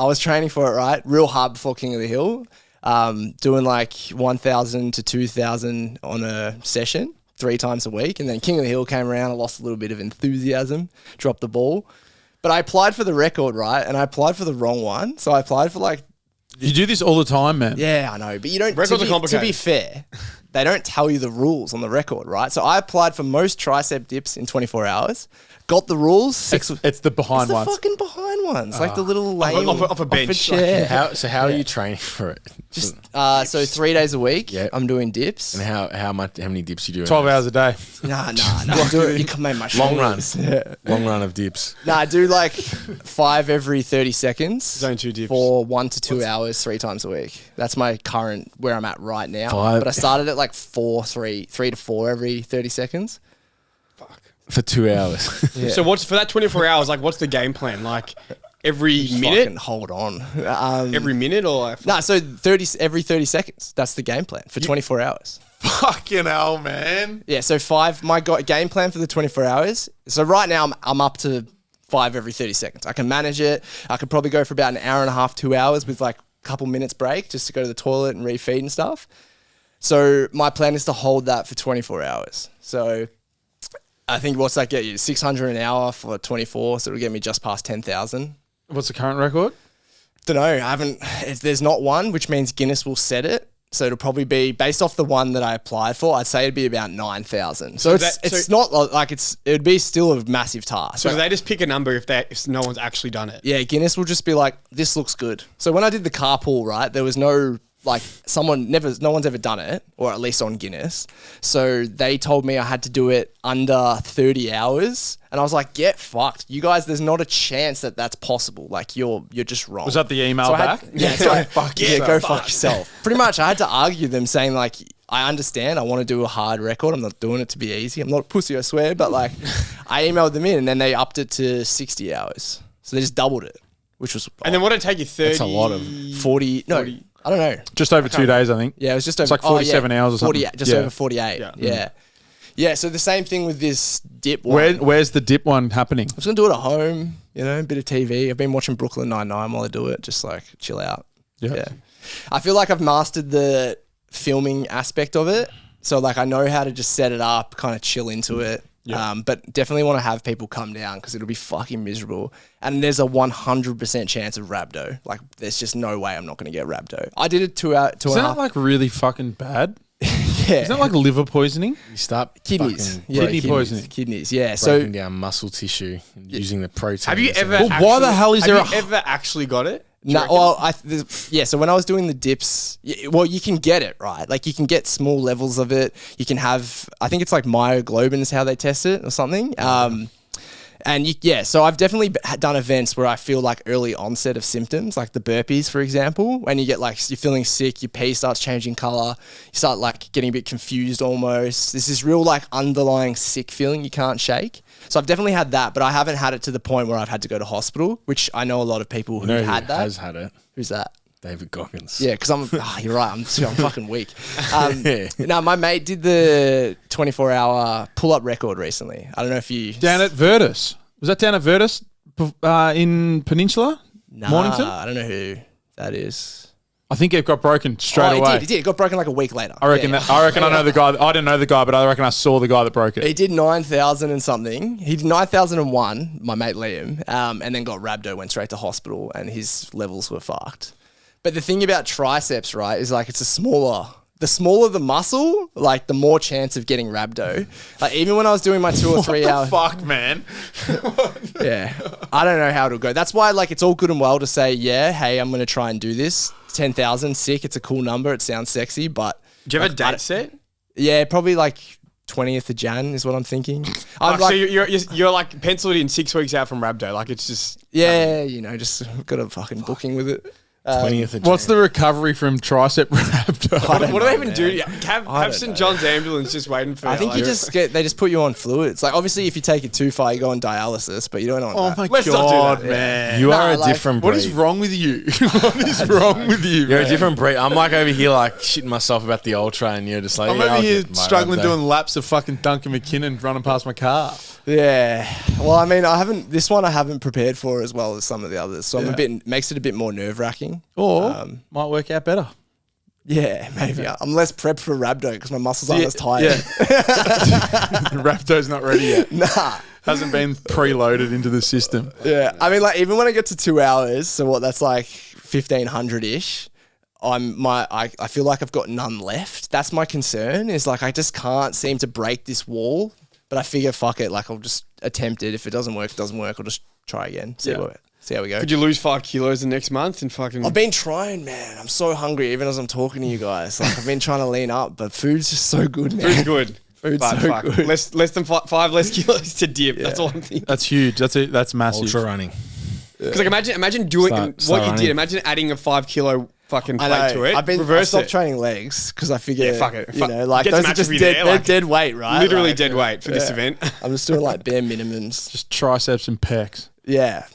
was training for it, right? Real hard before King of the Hill. Doing like 1,000 to 2,000 on a session 3 times a week. And then King of the Hill came around. I lost a little bit of enthusiasm, dropped the ball. But I applied for the record, right? And I applied for the wrong one. So I applied for like, You do this all the time, man. yeah, I know. But you don't, Records are to be complicated. fair, they don't tell you the rules on the record, right? So I applied for most tricep dips in 24 hours. Got the rules. It's the behind It's the ones. fucking behind ones, like the little lame off a bench. chair. How are you training for it? Just so 3 days a week, Yeah. I'm doing dips. And how many dips you do? 12 hours a day. Nah. I'm doing, you can make my Long shoulders. run. Yeah. Long run of dips. Nah, I do like 5 every 30 seconds. Zone 2 dips. For 1 to 2 hours, 3 times a week. That's my current where I'm at right now. 5. But I started at like 3 to 4 every 30 seconds. For 2 hours. Yeah. So what's for that 24 hours? Like, what's the game plan? Like every Fucking minute, hold on. every minute, or like, No, so every 30 seconds. That's the game plan for 24 hours. Fucking hell, man. Yeah, so 5. My game plan for the 24 hours. So right now I'm up to 5 every 30 seconds. I can manage it. I could probably go for about an hour and a half, 2 hours with like a couple minutes break just to go to the toilet and refeed and stuff. So my plan is to hold that for 24 hours. So I think what's that get you? 600 an hour for 24. So it'll get me just past 10,000. What's the current record? Don't know. I haven't. There's not one, which means Guinness will set it. So it'll probably be based off the one that I applied for. I'd say it'd be about 9,000. So it's not like it'd be still a massive task. So they just pick a number if no one's actually done it. Yeah, Guinness will just be like, this looks good. So when I did the carpool, right, there was no no one's ever done it, or at least on Guinness. So they told me I had to do it under 30 hours. And I was like, get fucked. You guys, there's not a chance that that's possible. Like, you're just wrong. Was that the email back? Go fuck yourself. Pretty much, I had to argue them saying, like, I understand. I want to do a hard record. I'm not doing it to be easy. I'm not a pussy, I swear. But, like, I emailed them in, and then they upped it to 60 hours. So they just doubled it, which was... And then what did it take you, 30? That's a lot of... 40... No, I don't know. Just over 2 days, I think. Yeah, it was just over... It's like 47 hours or something. Over 48. Yeah, so the same thing with this dip one. Where's the dip one happening? I'm just going to do it at home, a bit of TV. I've been watching Brooklyn Nine-Nine while I do it, just like chill out. Yeah. I feel like I've mastered the filming aspect of it. So like I know how to just set it up, kind of chill into it. Yeah. But definitely want to have people come down because it'll be fucking miserable. And there's a 100% chance of rhabdo. Like there's just no way I'm not going to get rhabdo. I did it 2 hours. Is that like really fucking bad? Yeah. Is that like liver poisoning? You start kidneys. Kidney poisoning. Kidneys, yeah. Breaking down muscle tissue and using the protein. Have you ever why the hell is there ever actually got it? No, well, so when I was doing the dips, well, you can get it, right? Like you can get small levels of it. You can have, I think it's like myoglobin is how they test it or something. So I've definitely done events where I feel like early onset of symptoms, like the burpees, for example, when you get like, you're feeling sick, your pee starts changing color, you start like getting a bit confused almost. There's this real like underlying sick feeling you can't shake. So I've definitely had that, but I haven't had it to the point where I've had to go to hospital, which I know a lot of people who've had that. Has had it. Who's that? David Goggins. Yeah, because you're right. I'm fucking weak. No, my mate did the 24-hour pull-up record recently. I don't know if you... Down at Virtus. Was that down at Virtus in Peninsula? Mornington? I don't know who that is. I think it got broken straight away. It did. It got broken like a week later. I reckon I know the guy. I didn't know the guy, but I reckon I saw the guy that broke it. He did 9,000 and something. He did 9,001, my mate Liam, and then got rhabdo, went straight to hospital, and his levels were fucked. But the thing about triceps, right, is like it's the smaller the muscle, like the more chance of getting rhabdo. Like even when I was doing my 2 or 3 hour... Fuck, man. Yeah. I don't know how it'll go. That's why like it's all good and well to say, yeah, hey, I'm going to try and do this. 10,000, sick. It's a cool number. It sounds sexy, but... Do you have a date set? Yeah, probably like 20th of Jan is what I'm thinking. So you're like penciled in 6 weeks out from rhabdo. Like it's just... Yeah, just got a fucking booking with it. 20th of What's the recovery from tricep rhabdo? What do they even do? Have St. John's ambulance just waiting for you. I think they just put you on fluids. Like obviously if you take it too far, you go on dialysis, but you don't want that. Oh my Let's God, not do that. man. You are a different breed. What is wrong with you? What is wrong with you? You're a different breed. I'm like over here like shitting myself about the ultra and you're just like... I'm over here struggling doing laps of fucking Duncan McKinnon running past my car. Yeah. Well, I mean, I haven't prepared for as well as some of the others. So makes it a bit more nerve-wracking. Or might work out better. Yeah, maybe. I'm less prepped for rhabdo because my muscles aren't as tight. Yeah. Rhabdo's not ready yet. Nah. Hasn't been preloaded into the system. Yeah. I mean, like, even when I get to 2 hours, so that's like 1,500-ish, I feel like I've got none left. That's my concern, is like I just can't seem to break this wall. But I figure, fuck it, like I'll just attempt it. If it doesn't work, it doesn't work. I'll just try again. See how we go. Could you lose 5 kilos the next month and fucking... I've been trying, man. I'm so hungry, even as I'm talking to you guys. Like I've been trying to lean up, but food's just so good, man. Food's good. Food's so good. Less than 5 less kilos to dip. Yeah. That's all I'm thinking. That's huge. That's massive. Ultra running. Because like imagine doing what you did. Imagine adding a 5 kilo fucking plate to it. I stopped training legs because I figure, fuck it. Like those are just they're dead weight, right? Literally like, dead weight for this event. I'm just doing like bare minimums. Just triceps and pecs. Yeah.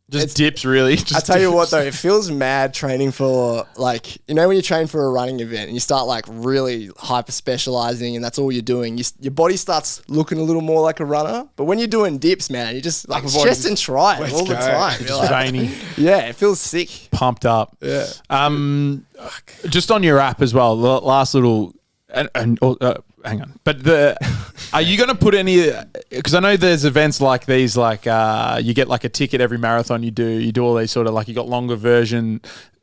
Just dips, really. I tell you what, though, it feels mad training for, like, when you train for a running event and you start, like, really hyper specializing and that's all you're doing, your body starts looking a little more like a runner. But when you're doing dips, man, you just, like, chest and try all the time. Just training. Yeah, it feels sick. Pumped up. Yeah. Just on your app as well, the last little... hang on. But are you going to put any... Because I know there's events like these, like you get like a ticket every marathon you do all these sort of like, you got longer version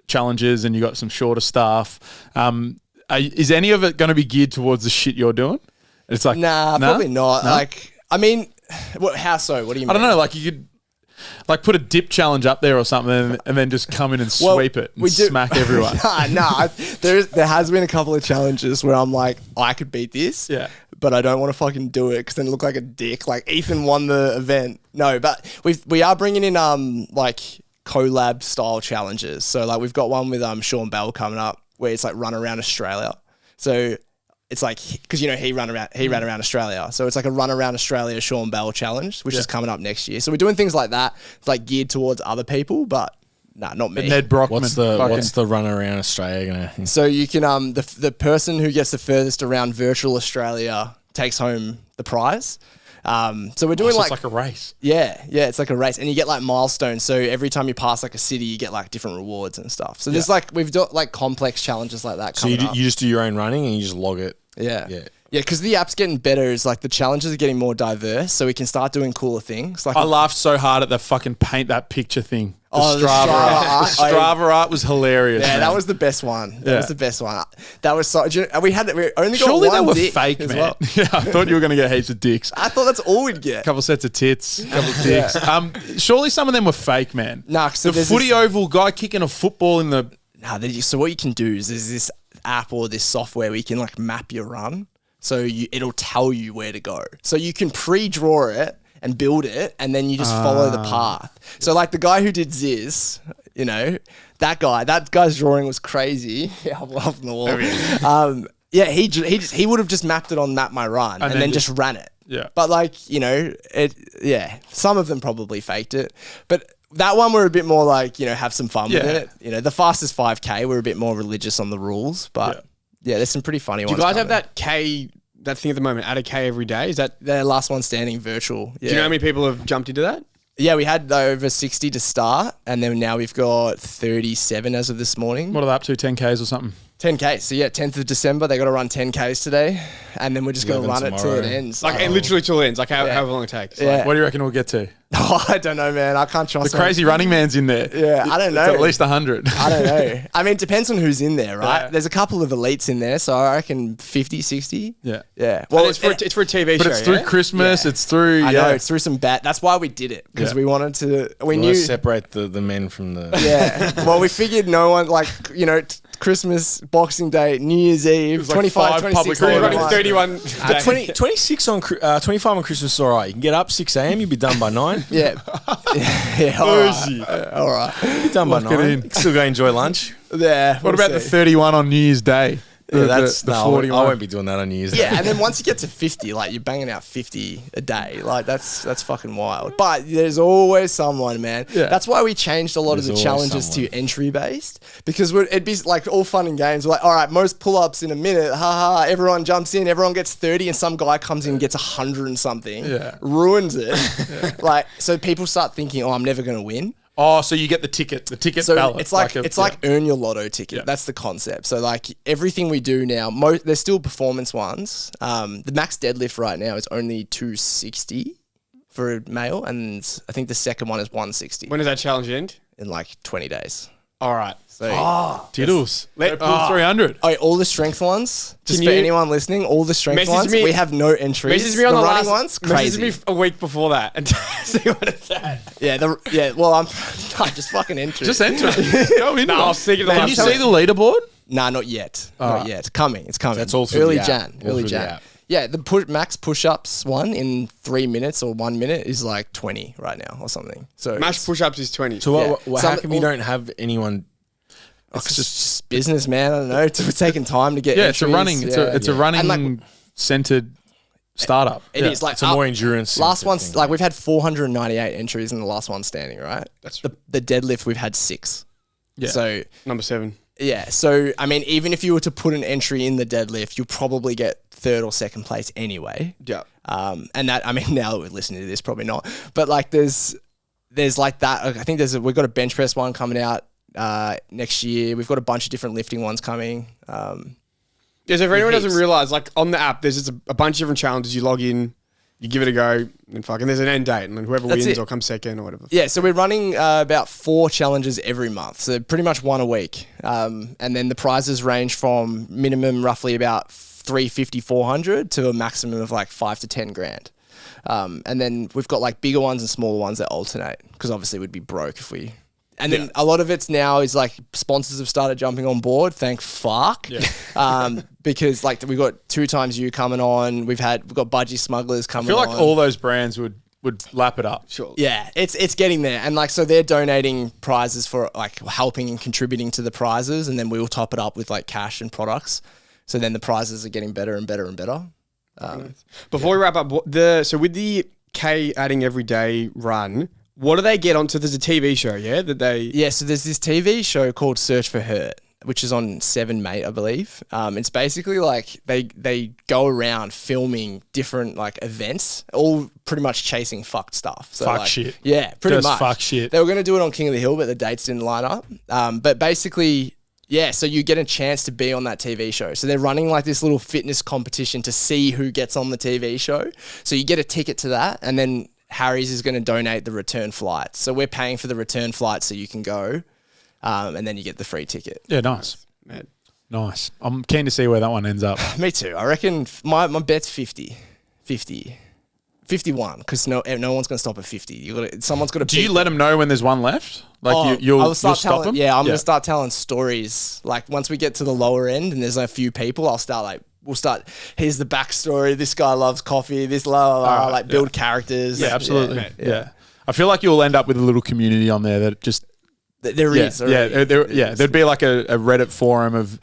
challenges and you got some shorter staff. Is any of it going to be geared towards the shit you're doing? It's like probably not. No? Like, I mean, how so? What do you mean? I don't know. Like you could like put a dip challenge up there or something, and then just come in and sweep it and smack everyone. There has been a couple of challenges where I'm like, I could beat this. Yeah. But I don't want to fucking do it because then it look like a dick. Like Ethan won the event. No, but we are bringing in like collab style challenges. So like we've got one with Sean Bell coming up where it's like run around Australia. So it's like because he ran around Australia. So it's like a run around Australia Sean Bell challenge, which is coming up next year. So we're doing things like that. It's like geared towards other people, but not me. Ned Brockman. What's the run around Australia gonna? So you can the person who gets the furthest around virtual Australia takes home the prize. So we're doing it's like a race. Yeah, it's like a race, and you get like milestones. So every time you pass like a city, you get like different rewards and stuff. So there's like we've got like complex challenges like that. So you just do your own running and you just log it. Yeah. Because the app's getting better. Is like the challenges are getting more diverse, so we can start doing cooler things. Like I laughed so hard at the fucking paint that picture thing. The the Strava art. art. The Strava art was hilarious. Yeah, man. that was the best one. That was the best one. That was so. We only got Surely one they were dick fake, as man. well. Yeah, I thought you were going to get heaps of dicks. I thought that's all we'd get. Couple sets of tits, couple of dicks. Surely some of them were fake, man. Nah, so the there's footy this- oval guy kicking a football in the. So what you can do is there's this app or this software where you can like map your run. So it'll tell you where to go. So you can pre-draw it and build it, and then you just follow the path. So like the guy who did Ziz, that guy's drawing was crazy. Yeah, I'm laughing the wall. He would have just mapped it on Map My Run and then just ran it. Yeah. But like, some of them probably faked it. But that one we're a bit more like, have some fun with it. The fastest 5K, we're a bit more religious on the rules, but yeah, there's some pretty funny ones. Do you guys have coming. that thing at the moment, at a K every day? Is that The last one standing virtual? Yeah. Do you know how many people have jumped into that? Yeah, we had over 60 to start, and then now we've got 37 as of this morning. What are they up to? 10Ks or something? 10Ks. So yeah, 10th of December, they got to run 10Ks today, and then we're just going to 11 run it till it tomorrow. ends. Like, and literally till it ends, like however long it takes. Yeah. What do you reckon we'll get to? I don't know, man. I can't trust The crazy running man's in there. Yeah, I don't know. It's at least 100. I don't know. I mean, it depends on who's in there, right? Yeah. There's a couple of elites in there, so I reckon 50, 60. Yeah. Yeah. Well, it's for a TV But show. it's through yeah? Christmas. Yeah. It's through. I know, it's through some That's why we did it, because Yeah. we wanted to. We You knew. want to separate the men from the. Yeah. Well, we figured no one, Christmas, Boxing Day, New Year's Eve, was like 25, 5 26, public We're running holidays. 31 days. 26 on 25 on Christmas is all right. You can get up 6 a.m. You'll be done by 9. Yeah. Yeah. All right. All right. Be done by Lock it 9. in. You can still go enjoy lunch. Yeah. What about the 31 on New Year's Day? Yeah, that's the no, 41. I won't be doing that on New Year's. Yeah, and then once you get to 50, like you're banging out 50 a day. Like that's fucking wild. But there's always someone, man. Yeah. That's why we changed a lot of There's the always challenges someone. to entry based, because it'd be like all fun and games. We're like, all right, most pull-ups in a minute. Haha, everyone jumps in, everyone gets 30, and some guy comes in and gets 100 and something. Yeah. Ruins it. Like, so people start thinking, oh, I'm never going to win. Oh, so you get the ticket So ballot. it's like earn your lotto ticket. Yeah. That's the concept. So like everything we do now, there's still performance ones. The max deadlift right now is only 260 for a male, and I think the second one is 160 When does that challenge end? in like 20 days. All right. So Tiddles. Let- Pull 300. all the strength ones. Just Can for you anyone listening, all the strength message ones. me- We have no entries. Message me on the running last ones. Crazy. Message me a week before that and see what it's at. Yeah. Well, I'm just fucking enter. Just enter it. Go into No, it. I'll stick it. Can you see the leaderboard? Nah, not yet. Not yet. Coming. It's coming. That's all through early the app. Jan. All Early through the Jan. app. Yeah, the max push-ups one in 3 minutes or 1 minute is like 20 right now or something. So Mash push-ups is 20. So Yeah. how Some- come you don't have anyone? it's just business, man. I don't know. It's taking time to get. Yeah, it's a entries. running. It's a And, running like, centered startup. It is like It's a more endurance. last centered one's thing. like we've had 498 entries in the last one standing, right? That's The deadlift we've had 6. Yeah. So number 7. yeah, so I mean, even if you were to put an entry in the deadlift, you'll probably get third or second place anyway. Yeah. And that, I mean, now that we're listening to this, probably not. But like, there's like that. I think we've got a bench press one coming out next year. We've got a bunch of different lifting ones coming. Yeah, so if anyone doesn't realize, like on the app, there's just a bunch of different challenges. You log in, you give it a go, and fucking there's an end date, and then whoever That's wins it. or comes second or whatever. Yeah, so we're running about 4 challenges every month, so pretty much one a week. And then the prizes range from minimum roughly about 350, 400 to a maximum of like 5 to 10 grand. And then we've got like bigger ones and smaller ones that alternate, because obviously we'd be broke if we... And then a lot of it's now is like sponsors have started jumping on board. Thank fuck. Yeah. Because like we've got 2 times you coming on. We've got Budgie Smugglers coming on. I feel like all those brands would lap it up. Sure. Yeah, it's getting there. And like, so they're donating prizes for like helping and contributing to the prizes. And then we will top it up with like cash and products. So then the prizes are getting better and better and better. Before we wrap up, so with the K adding every day run, what do they get onto? There's a TV show, yeah, that they... Yeah, so there's this TV show called Search for Hurt, which is on 7 Mate, I believe. It's basically like they go around filming different like events, all pretty much chasing fucked stuff. So Fuck like, shit. Yeah, pretty Just much. fuck shit. They were going to do it on King of the Hill, but the dates didn't line up. But basically... Yeah, so you get a chance to be on that TV show. So they're running like this little fitness competition to see who gets on the TV show. So you get a ticket to that, and then Harry's is going to donate the return flights. So we're paying for the return flight so you can go, and then you get the free ticket. Yeah, nice. Man. Nice. I'm keen to see where that one ends up. Me too. I reckon my bet's 50. 51, because no one's going to stop at 50. Someone's got to. Do you let them know when there's one left? Like you'll stop them? Yeah, I'm going to start telling stories. Like once we get to the lower end and there's a few people, we'll start, here's the backstory. This guy loves coffee. This build characters. Yeah, absolutely. Yeah. I feel like you'll end up with a little community on there that just... There is. Yeah, there'd be like a Reddit forum of...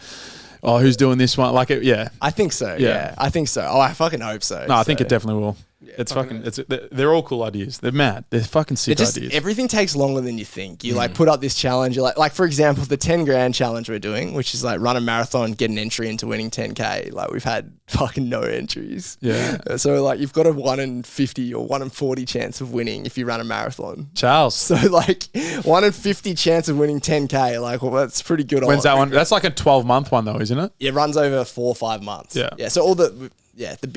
Oh, who's doing this one? Like, I think so. Yeah, I think so. Oh, I fucking hope so. No, I think it definitely will. It's fucking. They're all cool ideas. They're mad. They're fucking sick ideas. Everything takes longer than you think. You like put up this challenge. You're like for example, the 10 grand challenge we're doing, which is like run a marathon, get an entry into winning 10K. Like we've had fucking no entries. Yeah. So like you've got a 1 in 50 or 1 in 40 chance of winning if you run a marathon. Charles. So like 1 in 50 chance of winning 10K. Like well, that's pretty good. When's that one? That's like a 12-month one though, isn't it? It runs over 4 or 5 months. Yeah. Yeah. So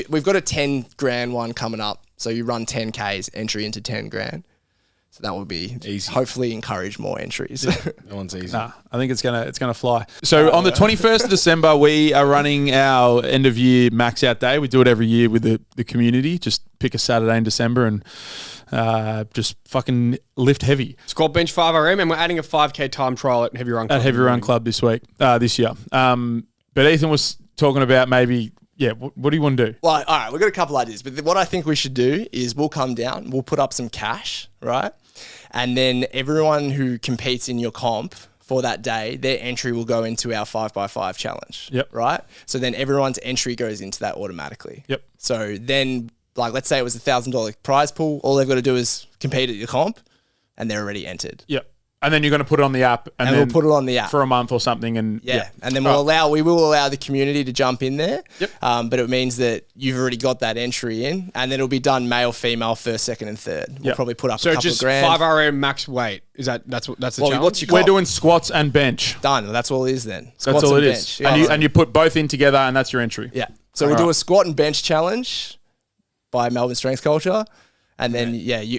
we've got a 10 grand one coming up. So you run 10Ks, entry into 10 grand. So that will be easy. Hopefully encourage more entries. That one's easy. Nah, I think it's gonna fly. So on the 21st of December, we are running our end of year max out day. We do it every year with the community. Just pick a Saturday in December and just fucking lift heavy. Squat bench 5RM, and we're adding a 5K time trial at Heavy Run Club. At Heavy Run Club this year. But Ethan was talking about maybe... Yeah, what do you want to do? Well, all right, we've got a couple ideas, but what I think we should do is we'll come down, we'll put up some cash, right? And then everyone who competes in your comp for that day, their entry will go into our 5x5 challenge. Yep. Right? So then everyone's entry goes into that automatically. Yep. So then, like, let's say it was $1,000 prize pool. All they've got to do is compete at your comp, and they're already entered. Yep. And then you're going to put it on the app, and then we'll put it on the app for a month or something, and and then we will allow the community to jump in there. Yep. But it means that you've already got that entry in, and then it'll be done male, female, first, second, and third. We'll probably put up a couple just of grand. 5RM max weight. That's the challenge? What's your we're comp? doing squats and bench. Done. That's all it is then. That's Squats all and it bench. is. Yeah. And you put both in together, and that's your entry. Yeah. So we do a squat and bench challenge by Melbourne Strength Culture. And then,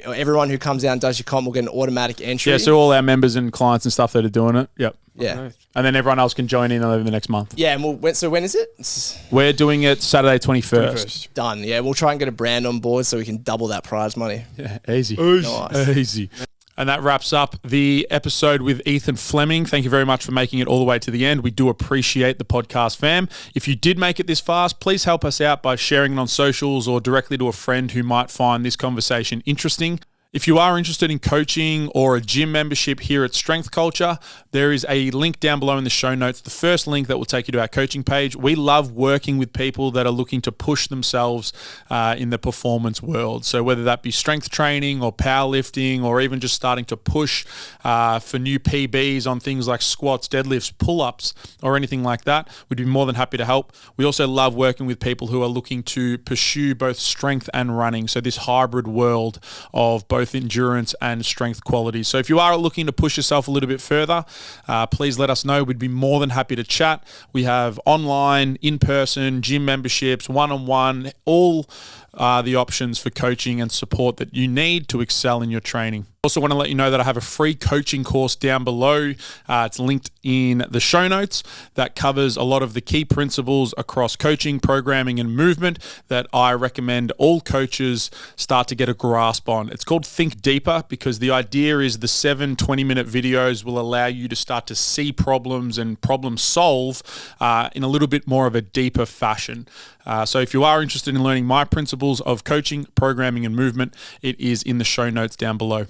everyone who comes out and does your comp will get an automatic entry. Yeah, so all our members and clients and stuff that are doing it. Yep. Yeah. And then everyone else can join in over the next month. Yeah, and so when is it? We're doing it Saturday 21st. Done. Yeah, we'll try and get a brand on board so we can double that prize money. Yeah, easy. Nice. Easy. And that wraps up the episode with Ethan Fleming. Thank you very much for making it all the way to the end. We do appreciate the podcast, fam. If you did make it this fast, please help us out by sharing it on socials or directly to a friend who might find this conversation interesting. If you are interested in coaching or a gym membership here at Strength Culture, there is a link down below in the show notes, the first link that will take you to our coaching page. We love working with people that are looking to push themselves in the performance world. So whether that be strength training or powerlifting or even just starting to push for new PBs on things like squats, deadlifts, pull-ups, or anything like that, we'd be more than happy to help. We also love working with people who are looking to pursue both strength and running. So this hybrid world of both endurance and strength qualities. So if you are looking to push yourself a little bit further, please let us know. We'd be more than happy to chat. We have online, in-person, gym memberships, one-on-one, all are the options for coaching and support that you need to excel in your training. Also want to let you know that I have a free coaching course down below. It's linked in the show notes that covers a lot of the key principles across coaching, programming, and movement that I recommend all coaches start to get a grasp on. It's called Think Deeper because the idea is the 7 20-minute videos will allow you to start to see problems and problem solve in a little bit more of a deeper fashion. So if you are interested in learning my principles of coaching, programming, and movement, it is in the show notes down below.